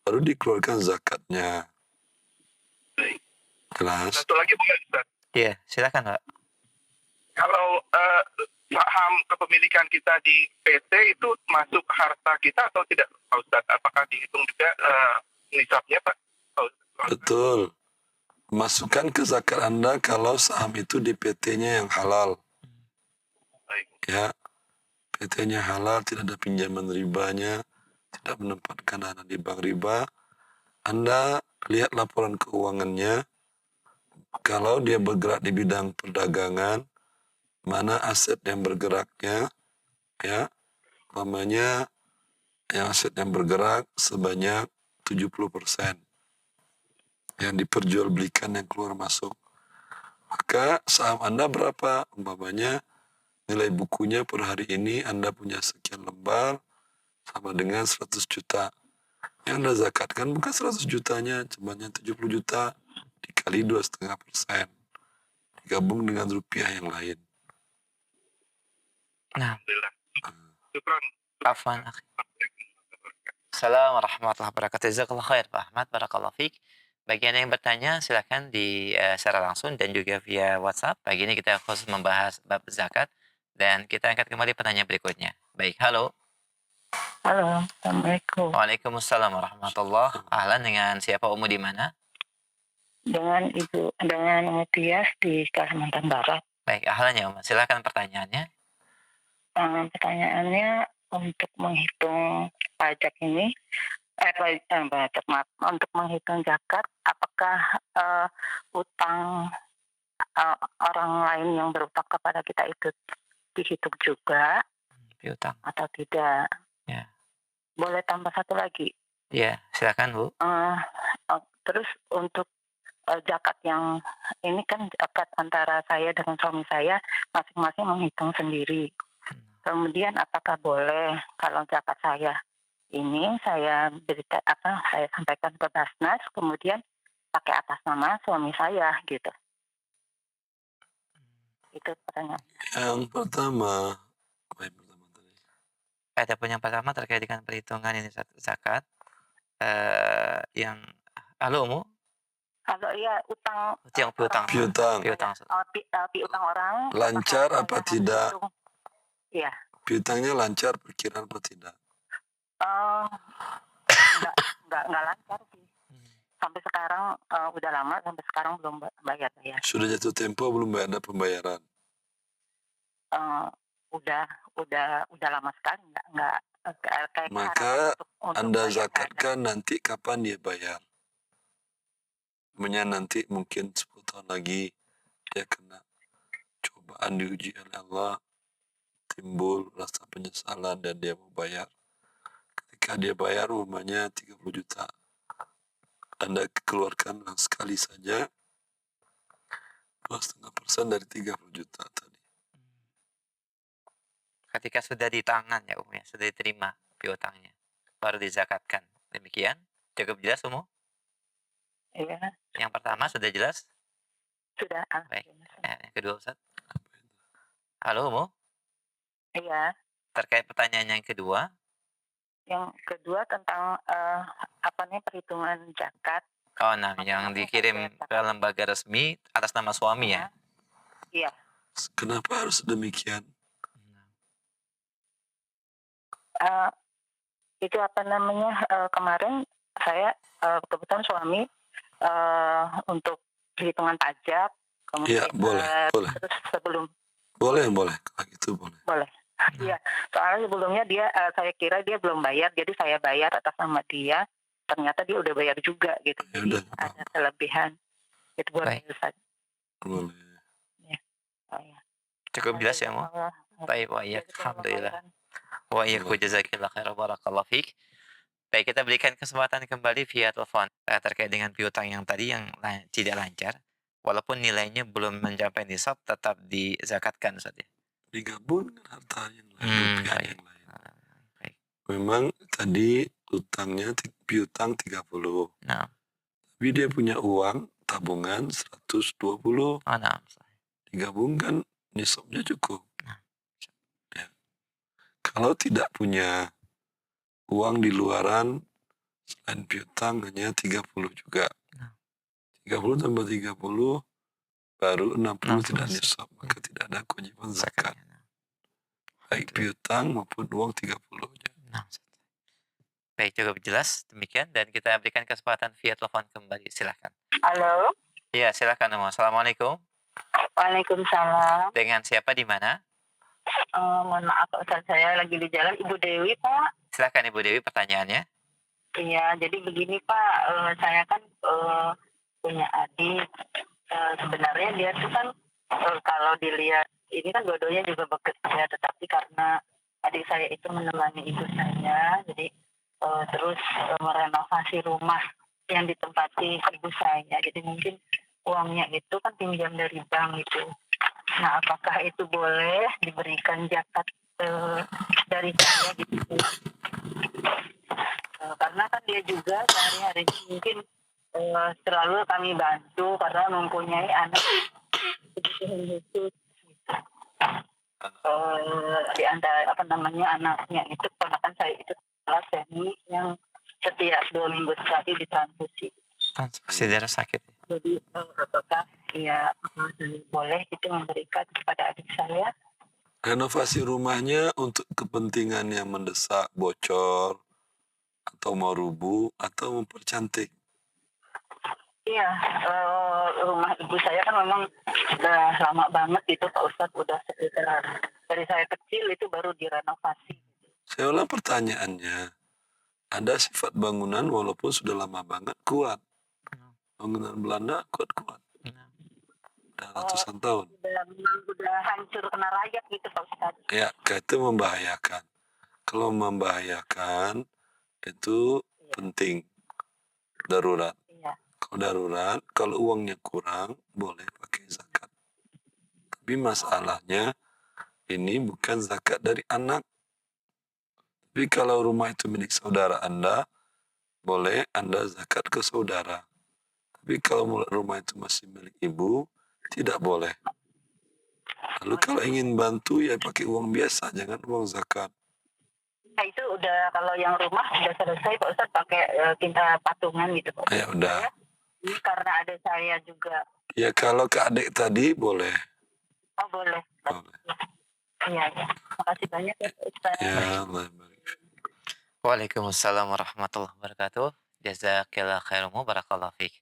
baru dikeluarkan zakatnya. Baik. Jelas? Satu lagi boleh, Ustaz? Iya, silakan, Pak. Kalau saham kepemilikan kita di PT itu masuk harta kita atau tidak, Pak Ustadz? Apakah dihitung juga nisabnya, Pak? Betul. Masukkan ke zakat Anda kalau saham itu di PT-nya yang halal. Baik. Ya, PT-nya halal, tidak ada pinjaman ribanya, tidak menempatkan dana di bank riba. Anda lihat laporan keuangannya. Kalau dia bergerak di bidang perdagangan, mana aset yang bergeraknya, ya, namanya yang aset yang bergerak sebanyak 70% yang diperjualbelikan yang keluar masuk. Maka saham Anda berapa? Umpamanya nilai bukunya per hari ini Anda punya sekian lembar sama dengan 100 juta. Yang Anda zakatkan bukan 100 jutanya, cuma 70 juta dikali 2,5%. Digabung dengan rupiah yang lain. Nah, Alhamdulillah. Syukran. afwan. Assalamualaikum warahmatullahi wabarakatuh. Jazakallah khair, Pak Ahmad. Barakallahu fiik. Bagi Anda yang bertanya, silakan di secara langsung dan juga via WhatsApp. Pagi ini kita khusus membahas bab zakat. Dan kita angkat kembali pertanyaan berikutnya. Baik, halo. Halo, Assalamualaikum. Waalaikumsalam warahmatullahi wabarakatuh. Ahlan, dengan siapa Ummu di mana? Dengan Tias di Kalimantan Barat. Baik, ahlan ya Ummu. Silakan pertanyaannya. Pertanyaannya untuk menghitung pajak ini, untuk menghitung zakat, apakah utang orang lain yang berutang kepada kita itu dihitung juga Piutang. atau tidak? Ya. Boleh tambah satu lagi? Iya, silakan Bu. Terus untuk zakat yang ini kan zakat antara saya dengan suami saya masing-masing menghitung sendiri. Kemudian apakah boleh kalau zakat saya ini saya sampaikan ke Basnas, kemudian pakai atas nama suami saya gitu? Itu pertanyaan. Yang pertama tadi. Adapun yang pertama terkait dengan perhitungan ini zakat, yang halo Ummu. Kalau iya utang Piutang. piutang orang Lancar apa tidak? Iya. Piutangnya lancar, perkiraan apa tidak? Nggak lancar sih. Sampai sekarang udah lama, sampai sekarang belum bayar. Sudah jatuh tempo belum ada pembayaran? Udah lama sekali nggak kayak. Maka untuk Anda zakatkan nanti kapan dia bayar. Nanti mungkin 10 tahun lagi dia kena cobaan, diuji oleh Allah, timbul rasa penyesalan dan dia mau bayar. Ketika dia bayar umpamanya 30 juta, Anda keluarkan sekali saja 2,5% dari 30 juta tadi. Ketika sudah di tangan ya ya, sudah diterima piutangnya, baru dizakatkan. Demikian, cukup jelas Iya, Yang pertama sudah jelas? sudah. Baik. Yang kedua Ustaz. Halo Iya, terkait pertanyaan yang kedua. yang kedua tentang perhitungan zakat. Yang dikirim ke lembaga resmi atas nama suami ya? Iya. Kenapa harus demikian? Itu kemarin saya kebetulan suami untuk perhitungan pajak. Iya, boleh. Terus sebelum Boleh, kalau gitu boleh. boleh. Iya, soalnya sebelumnya saya kira dia belum bayar, jadi saya bayar atas nama dia. Ternyata dia udah bayar juga gitu. Ya Jadi udah, ada kelebihan. Itu boleh. boleh. Oh, ya. Cukup jelas ya Baik, wa iyyak. Alhamdulillah. Wa iyyakum jazakillah khairan barakallahu fiik. Baik, kita berikan kesempatan kembali via telepon terkait dengan piutang yang tadi yang tidak lancar. Walaupun nilainya belum mencapai nisab, tetap dizakatkan Ustaz ya. Digabung dengan harta yang lain, rupiah Baik. yang lain. Memang tadi utangnya piutang 30. Nah, Tapi dia punya uang tabungan 120. nah. Digabungkan nisabnya cukup. Ya. Kalau tidak punya uang di luaran selain piutang hanya 30 juga. 30 tambah 30 baru 60 tidak nisab, maka tidak ada kewajiban zakat. Baik piutang maupun uang 30 aja. Baik, cukup jelas demikian dan kita berikan kesempatan via telepon kembali. Silakan. Halo. Iya, silakan Assalamualaikum. Waalaikumsalam. Dengan siapa di mana? Mohon maaf Ustaz, saya lagi di jalan. Ibu Dewi, Pak. Silakan Ibu Dewi pertanyaannya. Iya, jadi begini Pak, saya kan punya adik. Sebenarnya dia tuh kan kalau dilihat ini kan dua-duanya juga bekerja, tetapi karena adik saya itu menemani ibu saya, jadi terus merenovasi rumah yang ditempati ibu saya. Jadi mungkin uangnya itu kan pinjam dari bank itu. Nah, apakah itu boleh diberikan zakat dari saya gitu? Karena kan dia juga sehari-hari mungkin selalu kami bantu karena mempunyai anak kebutuhan khusus. Di antara anaknya itu ponakan saya itu semi yang setiap 2 minggu sekali ditransfusi. Transfusi darah sakit. Jadi apakah boleh itu memberikan kepada adik saya? Renovasi rumahnya untuk kepentingan yang mendesak, bocor, atau mau rubuh, atau mempercantik? Iya, rumah ibu saya kan memang sudah lama banget itu Pak Ustadz, udah sekitar dari saya kecil itu baru direnovasi. Saya ulang pertanyaannya, ada sifat bangunan walaupun sudah lama banget kuat. Bangunan Belanda kuat-kuat. Udah ratusan tahun. Udah hancur kena rayap gitu Pak Ustadz. Ya, itu membahayakan. Kalau membahayakan itu penting, darurat. Kalau darurat, kalau uangnya kurang, boleh pakai zakat. Tapi masalahnya, ini bukan zakat dari anak. Tapi kalau rumah itu milik saudara Anda, boleh Anda zakat ke saudara. Tapi kalau rumah itu masih milik ibu, tidak boleh. Lalu kalau ingin bantu, ya pakai uang biasa, jangan uang zakat. Nah, itu udah, kalau yang rumah sudah selesai Pak Ustadz pakai kita patungan gitu Pak. Ya udah. Ini karena ada saya juga. Ya kalau ke adik tadi boleh. Oh boleh. Boleh. Iya. Makasih banyak ya Pak Ustadz. Ya Allah. Waalaikumsalam warahmatullahi wabarakatuh. Jazakillah khairan barakallahu fiik.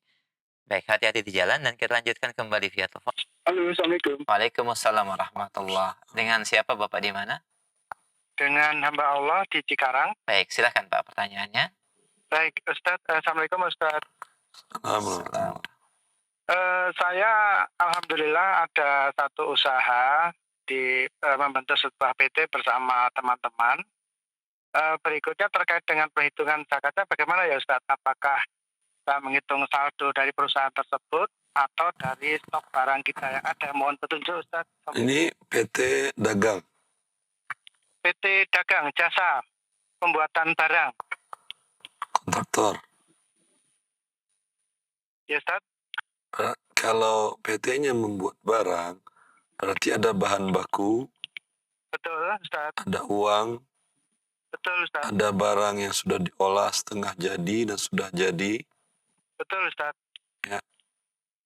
Baik, hati-hati di jalan dan kita lanjutkan kembali via telepon. Halo, Assalamualaikum. Waalaikumsalam warahmatullahi. Dengan siapa Bapak di mana? Dengan hamba Allah di Cikarang. Baik, silakan Pak pertanyaannya. Baik, Ustadz. Assalamualaikum Ustadz. Assalamualaikum. Saya alhamdulillah ada satu usaha membentuk sebuah PT bersama teman-teman. Berikutnya terkait dengan perhitungan zakatnya bagaimana ya Ustadz? Apakah kita menghitung saldo dari perusahaan tersebut atau dari stok barang kita yang ada? Mohon petunjuk Ustadz. Ini PT Dagang. PT Dagang Jasa Pembuatan Barang. Kontraktor. Ya Ustadz? Kalau PT-nya membuat barang, berarti ada bahan baku, Betul Ustadz. ada uang, Betul Ustadz. ada barang yang sudah diolah setengah jadi dan sudah jadi. Betul Ustadz. Ya,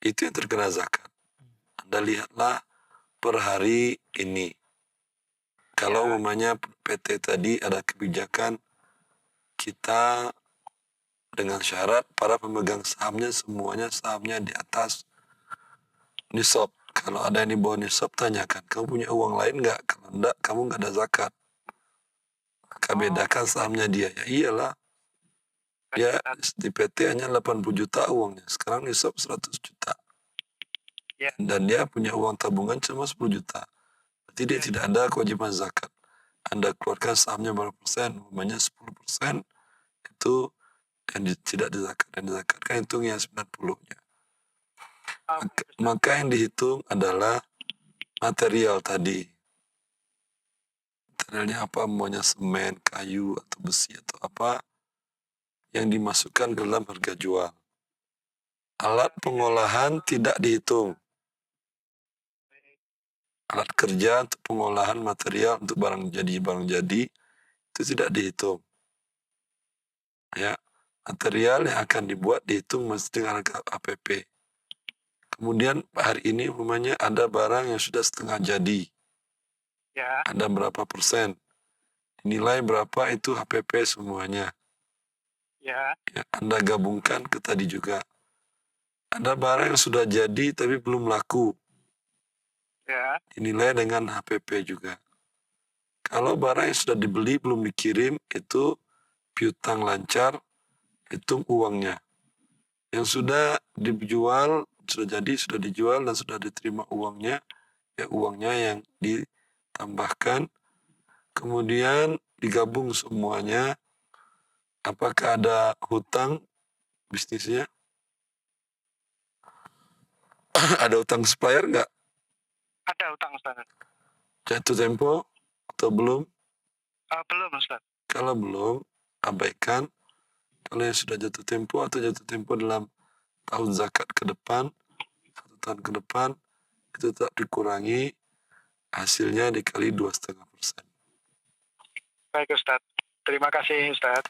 itu yang terkena zakat. Anda lihatlah per hari ini. Kalau umpamanya PT tadi ada kebijakan kita dengan syarat para pemegang sahamnya semuanya sahamnya di atas nisab. Kalau ada yang di bawah nisab, tanyakan, kamu punya uang lain nggak? Kalau enggak, kamu nggak ada zakat. Maka bedakan sahamnya dia. Ya iyalah. Dia di PT hanya 80 juta uangnya. Sekarang nisab 100 juta. Ya. Dan dia punya uang tabungan cuma 10 juta. Berarti dia tidak ada kewajiban zakat. Anda keluarkan sahamnya berapa persen? Umpamanya 10%. Itu yang tidak dizakatkan. Dizakatkan hitungnya 90-nya. Maka yang dihitung adalah material tadi. Materialnya apa? Maunya semen, kayu, atau besi, atau apa yang dimasukkan ke dalam harga jual. Alat pengolahan tidak dihitung. Alat kerja untuk pengolahan material untuk barang jadi itu tidak dihitung. Ya, material yang akan dibuat dihitung mesti dengan harga APP. Kemudian hari ini umpamanya ada barang yang sudah setengah jadi. Ya. Ada berapa persen? Nilai berapa itu HPP semuanya. Ya. Ya, Anda gabungkan ke tadi juga. Ada barang yang sudah jadi tapi belum laku. Ya. Dinilai dengan HPP juga. Kalau barang yang sudah dibeli belum dikirim, itu piutang lancar, hitung uangnya. Yang sudah dijual, sudah jadi, sudah dijual dan sudah diterima uangnya, ya uangnya yang ditambahkan. Kemudian digabung semuanya. Apakah ada hutang bisnisnya? Ada hutang supplier nggak? Ada hutang Ustaz. Jatuh tempo atau belum? Belum Ustaz. Kalau belum, abaikan. Kalau yang sudah jatuh tempo atau jatuh tempo dalam tahun zakat ke depan, 1 tahun ke depan, itu tetap dikurangi, hasilnya dikali 2,5%. Baik Ustaz. Terima kasih Ustaz.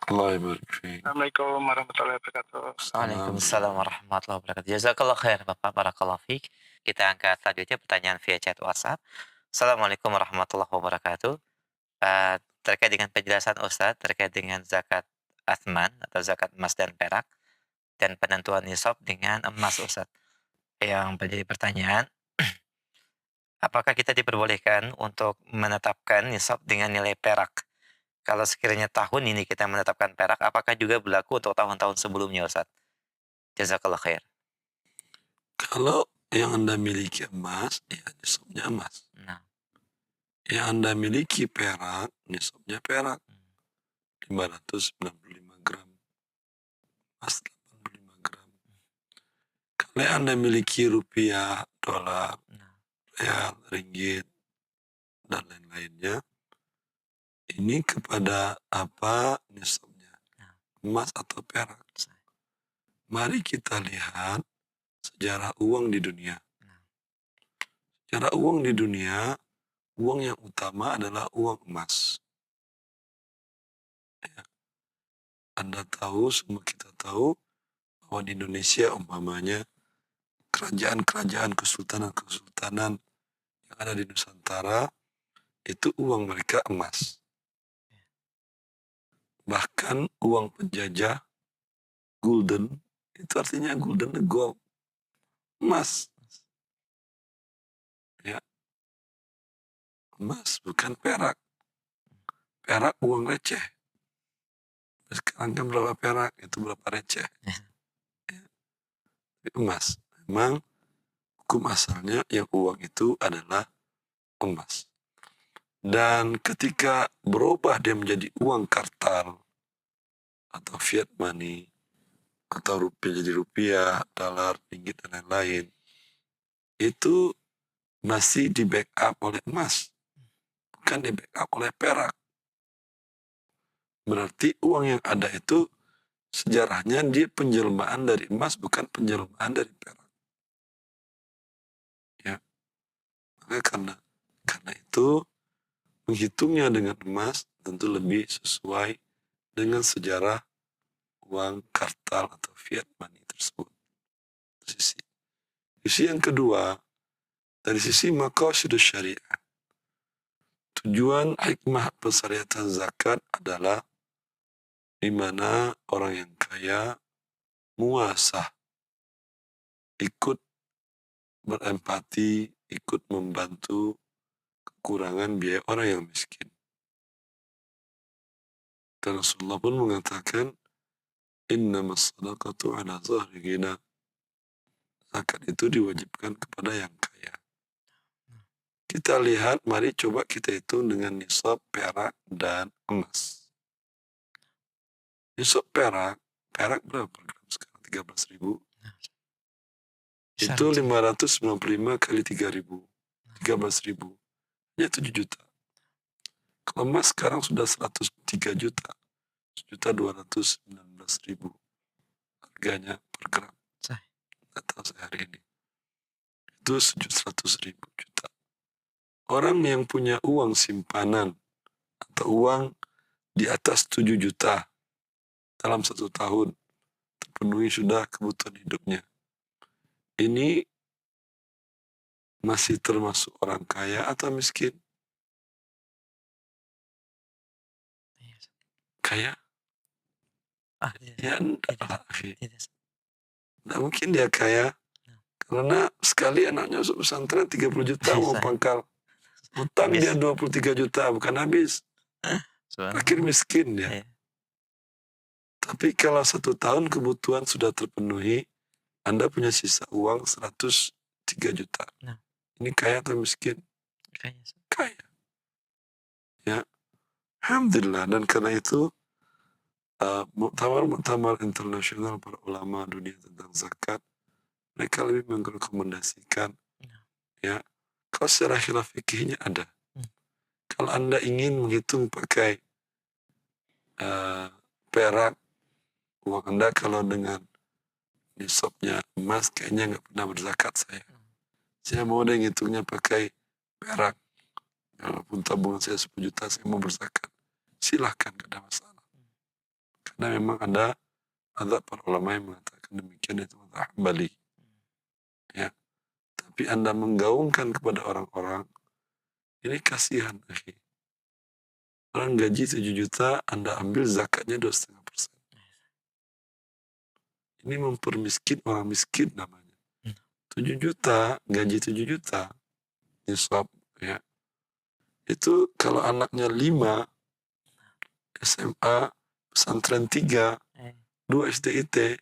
Allah barik fiik. Assalamualaikum warahmatullahi wabarakatuh. Waalaikumsalam warahmatullahi wabarakatuh. Jazakallah khair Bapak, barakallahu fiik. Kita angkat selanjutnya pertanyaan via chat WhatsApp. Assalamualaikum warahmatullahi wabarakatuh. Terkait dengan penjelasan Ustaz terkait dengan zakat athman atau zakat emas dan perak dan penentuan nisab dengan emas Ustaz. Yang menjadi pertanyaan, apakah kita diperbolehkan untuk menetapkan nisab dengan nilai perak? Kalau sekiranya tahun ini kita menetapkan perak, apakah juga berlaku untuk tahun-tahun sebelumnya Ustaz? Jazakallah khair. Kalau yang Anda miliki emas, ya nisabnya emas. Nah. Yang Anda miliki perak, nisabnya perak. 595 gram. Emas 85 gram. Kalau yang Anda miliki rupiah, dolar, real, ringgit, dan lain-lainnya, ini kepada apa nisabnya? Emas atau perak? Mari kita lihat sejarah uang di dunia. Sejarah uang di dunia, uang yang utama adalah uang emas. Ya. Anda tahu, semua kita tahu, bahwa di Indonesia umpamanya kerajaan-kerajaan, kesultanan-kesultanan yang ada di Nusantara, itu uang mereka emas. Bahkan uang penjajah, gulden, itu artinya gulden, gold, emas. Ya. Emas, bukan perak. Perak uang receh. Sekarang kan berapa perak, itu berapa receh. Ya. Emas. Memang hukum asalnya yang uang itu adalah emas. Dan ketika berubah dia menjadi uang kartal atau fiat money atau rupiah jadi rupiah, dolar, ringgit dan lain-lain, itu masih di backup oleh emas, bukan di backup oleh perak. Berarti uang yang ada itu sejarahnya dia penjelmaan dari emas, bukan penjelmaan dari perak. Ya, maka karena itu menghitungnya dengan emas tentu lebih sesuai dengan sejarah uang kartal atau fiat money tersebut. Sisi yang kedua, dari sisi maqasid syariah, tujuan hikmah pensyariatan zakat adalah di mana orang yang kaya muasah, ikut berempati, ikut membantu kekurangan biaya orang yang miskin. Dan Rasulullah pun mengatakan, innamas sadaqatu ala zahri ghina. Zakat itu diwajibkan kepada yang kaya. Kita lihat, mari coba kita hitung dengan nisab perak dan emas. Nisab perak berapa per gram sekarang? 13.000. Itu 595 kali 3.000. 13.000. Ya 7 juta. Kalau emas sekarang sudah 103 juta. 1.219.000 harganya per gram. Atau sehari ini. Itu 100.000 juta. Orang yang punya uang simpanan atau uang di atas 7 juta dalam 1 tahun terpenuhi sudah kebutuhan hidupnya. Ini masih termasuk orang kaya atau miskin? Kaya? Ya enggak lah. Tidak mungkin dia kaya. Karena sekali anaknya masuk pesantren 30 juta mau pangkal. Utang dia 23 juta, bukan habis. Akhir miskin dia. Tapi kalau 1 tahun kebutuhan sudah terpenuhi, Anda punya sisa uang 103 juta. Ini kaya atau miskin? Kaya. Ya. Alhamdulillah. Dan karena itu, muktamar internasional para ulama dunia tentang zakat, mereka lebih merekomendasikan, ya, kalau secara khilaf fikihnya ada. Kalau Anda ingin menghitung pakai perak, uang Anda kalau dengan nisabnya emas kayaknya nggak pernah berzakat saya mau deh ngitungnya pakai perak, walaupun tabungan saya 10 juta saya mau berzakat, silahkan, gak ada masalah. Karena memang ada para ulama yang mengatakan demikian, itu mazhab Hambali. Ya, tapi Anda menggaungkan kepada orang-orang, ini kasihan, akhi. Orang gaji 7 juta, Anda ambil zakatnya 2,5%. Ini mempermiskin orang miskin namanya. 7 juta, gaji 7 juta, nisab, ya. Itu kalau anaknya 5, SMA, pesantren 3, 2 SDIT,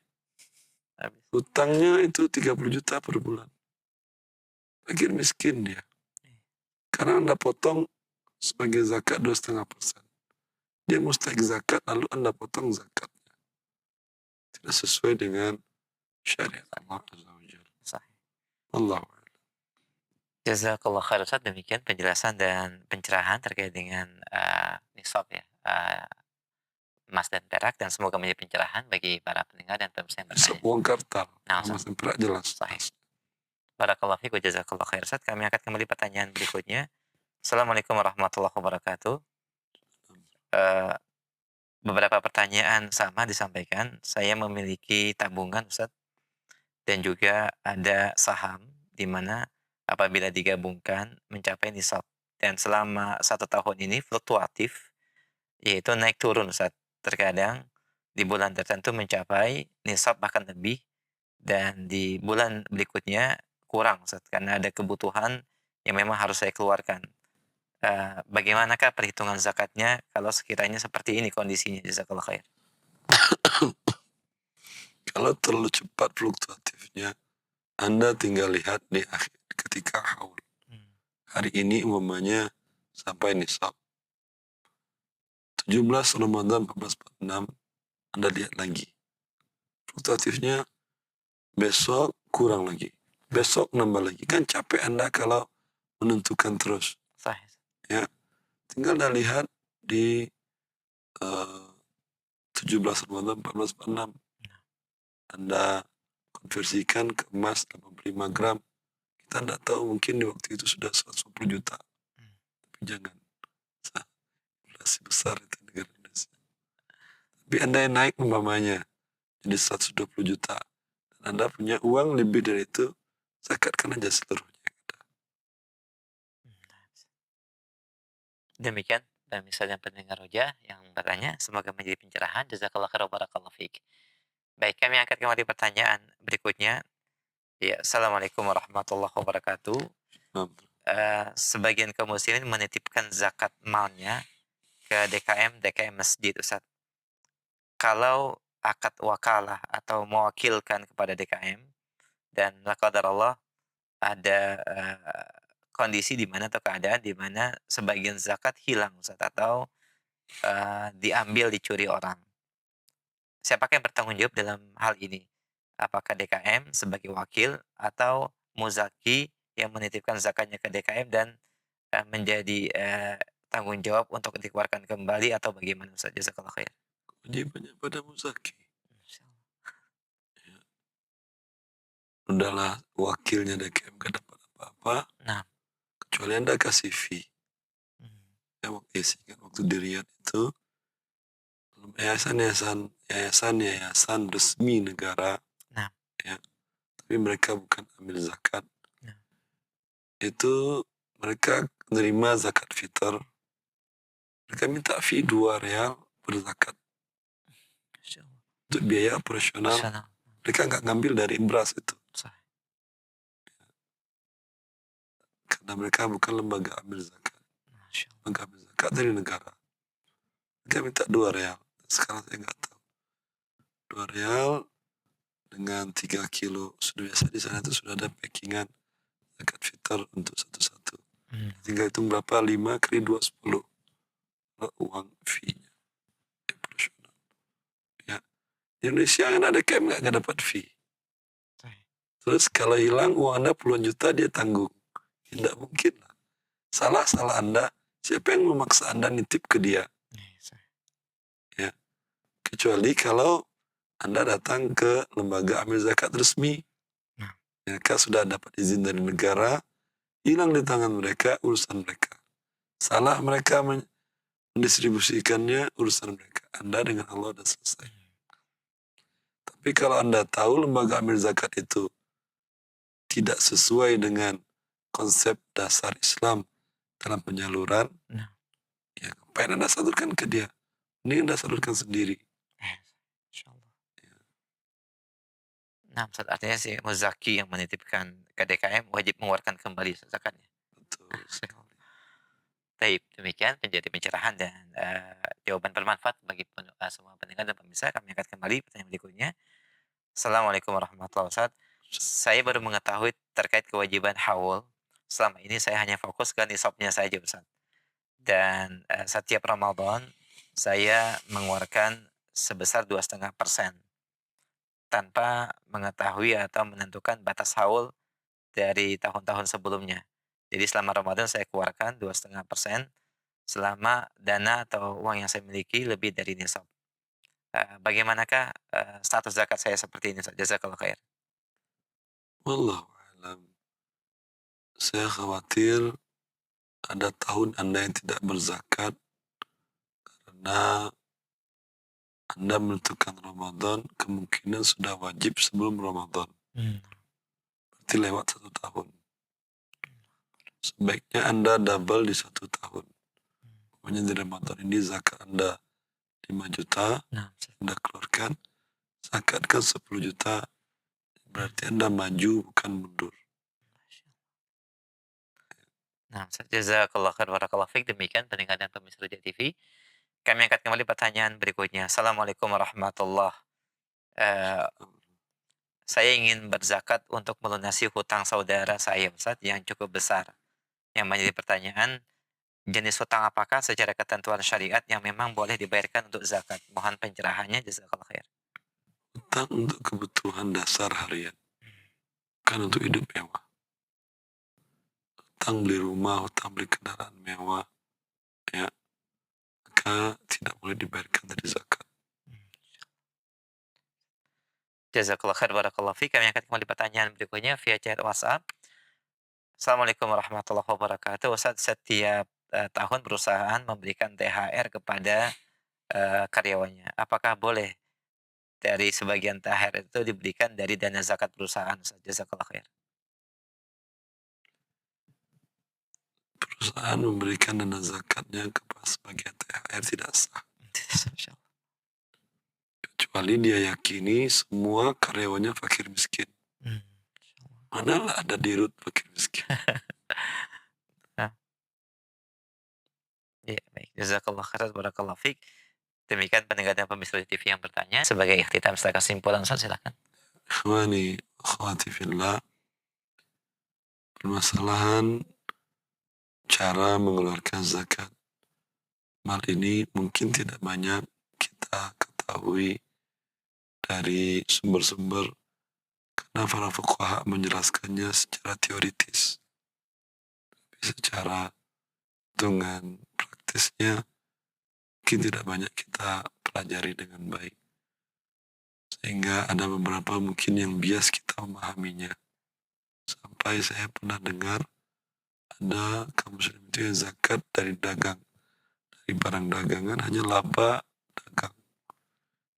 hutangnya itu 30 juta per bulan. Akhir miskin dia. Karena Anda potong sebagai zakat 2,5%. Dia mustahik zakat, lalu Anda potong zakatnya. Tidak sesuai dengan syariat Allah Azza wa Jalla. Allah. Jazakallah khair Ustaz, demikian penjelasan dan pencerahan terkait dengan nisab ya, emas dan perak, dan semoga menjadi pencerahan bagi para pendengar dan pemirsa yang bertanya. Uang kartal, Nah, emas dan perak jelas. Barakallahu fiik wa jazakallah khair Ustaz. Kami akan kembali pertanyaan berikutnya. Assalamualaikum warahmatullahi wabarakatuh. Beberapa pertanyaan sama disampaikan. Saya memiliki tabungan Ustaz, dan juga ada saham di mana apabila digabungkan mencapai nisab, dan selama 1 tahun ini fluktuatif, yaitu naik turun Ustaz. Terkadang di bulan tertentu mencapai nisab bahkan lebih, dan di bulan berikutnya kurang Ustaz, karena ada kebutuhan yang memang harus saya keluarkan. Bagaimanakah perhitungan zakatnya kalau sekiranya seperti ini kondisinya? Jazakallah khair. Kalau terlalu cepat fluktuatifnya, Anda tinggal lihat di akhir ketika haul. hari ini umpamanya sampai nisab. 17 Ramadan 1446 Anda lihat lagi. Fluktuatifnya besok kurang lagi. Besok nambah lagi. Kan capek Anda kalau menentukan terus. Sahih. Ya, tinggal Anda lihat di 17 Ramadan 1446. Anda konversikan ke emas 85 gram. Kita tidak tahu, mungkin di waktu itu sudah 150 juta. Tapi jangan. Inflasi besar itu negara Indonesia. Tapi Anda yang naik umpamanya jadi 120 juta. Dan Anda punya uang lebih dari itu, zakatkan aja seluruhnya. Demikian dan misalnya pendengar Roja yang bertanya, semoga menjadi pencerahan. Jazakallah khairan barakallahu fiik. Baik, kami angkat kembali pertanyaan berikutnya. Ya, Assalamualaikum warahmatullahi wabarakatuh. Sebagian kaum muslimin menitipkan zakat malnya ke DKM masjid, Ustaz. Kalau akad wakalah atau mewakilkan kepada DKM dan la qadarallah ada kondisi di mana atau keadaan di mana sebagian zakat hilang, Ustaz, atau diambil, dicuri orang. Siapakah yang bertanggung jawab dalam hal ini? Apakah DKM sebagai wakil atau muzaki yang menitipkan zakatnya ke DKM dan menjadi tanggung jawab untuk dikeluarkan kembali, atau bagaimana, Ustaz? Jazakallah khair. Kewajibannya pada muzaki. Udahlah, wakilnya DKM gak dapat apa-apa. Nah. Kecuali Anda kasih fee. Ya, waktu di Riyadh itu yayasan resmi negara. Nah. Ya, tapi mereka bukan ambil zakat. Nah. Itu mereka menerima zakat fitr. Mereka minta fee 2 rial per zakat. Untuk biaya operasional. Mereka nggak ngambil dari beras itu. Karena mereka bukan lembaga ambil zakat. Lembaga ambil zakat dari negara. Mereka minta 2 rial. Sekarang saya nggak tahu. 2 rial dengan 3 kilo. Sudah biasa di sana itu sudah ada packingan zakat fitr untuk satu-satu. Tinggal hitung berapa, 5 kali 2, 10. Uang fee-nya. Operasional. Ya. Di Indonesia kan ada KM nggak dapat fee. Terus kalau hilang uang Anda puluhan juta, dia tanggung. Tidak mungkin lah. Salah Anda. Siapa yang memaksa Anda nitip ke dia? Ya. Kecuali kalau Anda datang ke lembaga ambil zakat resmi. Mereka sudah dapat izin dari negara. Hilang di tangan mereka, urusan mereka. Salah mereka mendistribusikannya, urusan mereka. Anda dengan Allah sudah selesai. Tapi kalau Anda tahu lembaga ambil zakat itu tidak sesuai dengan konsep dasar Islam dalam penyaluran, ya ngapain Anda salurkan ke dia? Ini Anda salurkan sendiri. Insyaallah. Nah, artinya si muzaki yang menitipkan ke DKM wajib mengeluarkan kembali zakatnya. Betul. Baik, demikian menjadi pencerahan dan jawaban bermanfaat bagi semua pendengar dan pemirsa. Kami angkat kembali pertanyaan berikutnya. Assalamualaikum warahmatullahi wabarakatuh. Saya baru mengetahui terkait kewajiban haul. Selama ini saya hanya fokus ke nisabnya saja, Ustaz. Dan setiap Ramadan saya mengeluarkan sebesar 2,5% tanpa mengetahui atau menentukan batas haul dari tahun-tahun sebelumnya. Jadi selama Ramadan saya keluarkan 2,5% selama dana atau uang yang saya miliki lebih dari nisab. Bagaimanakah status zakat saya seperti ini? Jazakallah khair. Wallahu a'lam. Saya khawatir ada tahun Anda yang tidak berzakat karena Anda menentukan Ramadan kemungkinan sudah wajib sebelum Ramadan. Berarti lewat 1 tahun. Sebaiknya Anda double di 1 tahun. Pokoknya di Ramadan ini zakat Anda 5 juta, Anda keluarkan, zakatkan 10 juta, berarti Anda maju bukan mundur. Nah, jazakallah khair barakallahu fiik. Demikian pendengar dan pemirsa Roja TV. Kami angkat kembali pertanyaan berikutnya. Assalamualaikum warahmatullahi wabarakatuh. Saya ingin berzakat untuk melunasi hutang saudara saya, Ustaz, yang cukup besar. Yang menjadi pertanyaan, jenis hutang apakah secara ketentuan syariat yang memang boleh dibayarkan untuk zakat? Mohon pencerahannya, jazakallah khair. Hutang untuk kebutuhan dasar harian, kan untuk hidup mewah. Hutang beli rumah, hutang beli kendaraan mewah, ya, maka tidak boleh dibayarkan dari zakat. Jazakallah khair, barakallahu fiik. Kami akan kembali pertanyaan berikutnya via chat WhatsApp. Assalamualaikum warahmatullahi wabarakatuh. Ustaz, setiap tahun perusahaan memberikan THR kepada karyawannya. Apakah boleh dari sebagian THR itu diberikan dari dana zakat perusahaan? Ustaz, jazakallah khair. Perusahaan memberikan dana zakatnya kepada sebagian THR tidak sah, Masya Allah. kecuali dia yakini semua karyawannya fakir miskin. Manalah ada dirut fakir miskin. Ya, baik. Jazakallah khairan, barakallahu fiik. Demikian pendengar dan pemirsa TV yang bertanya. Sebagai ikhtitam setelah kesimpulan, Ustaz, silakan. Ikhwani, akhwati fillah, permasalahan cara mengeluarkan zakat mal ini mungkin tidak banyak kita ketahui dari sumber-sumber karena para fuqaha menjelaskannya secara teoritis. Tapi secara hitungan praktisnya mungkin tidak banyak kita pelajari dengan baik. Sehingga ada beberapa mungkin yang bias kita memahaminya. Sampai saya pernah dengar ada kaum muslim itu yang zakat dari dagang, dari barang dagangan hanya laba dagang.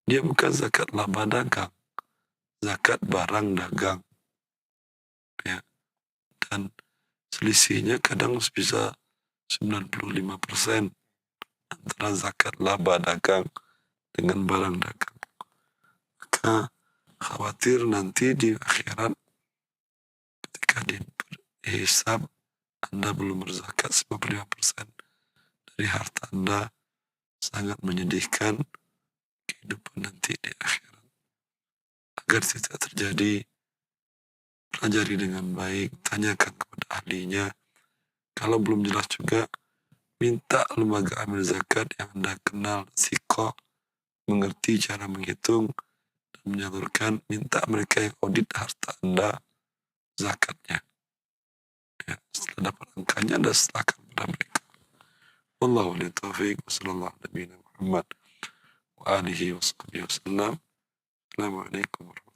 Dia bukan zakat laba dagang, zakat barang dagang. Ya. Dan selisihnya kadang bisa 95% antara zakat laba dagang dengan barang dagang. Maka khawatir nanti di akhirat ketika dihisab Anda belum berzakat 55% dari harta Anda, sangat menyedihkan kehidupan nanti di akhirat. Agar tidak terjadi, pelajari dengan baik, tanyakan kepada ahlinya. Kalau belum jelas juga, minta lembaga amil zakat yang Anda kenal, thiqah, mengerti cara menghitung dan menyalurkan, minta mereka yang audit harta Anda zakatnya. Ya, setelah dapat angkanya, Anda serahkan kepada mereka. Wallahu a'lam taufiq, wassallallahu ala nabiyina Muhammad wa alihi wa sahbihi wasallam. Assalamualaikum warahmatullahi wabarakatuh.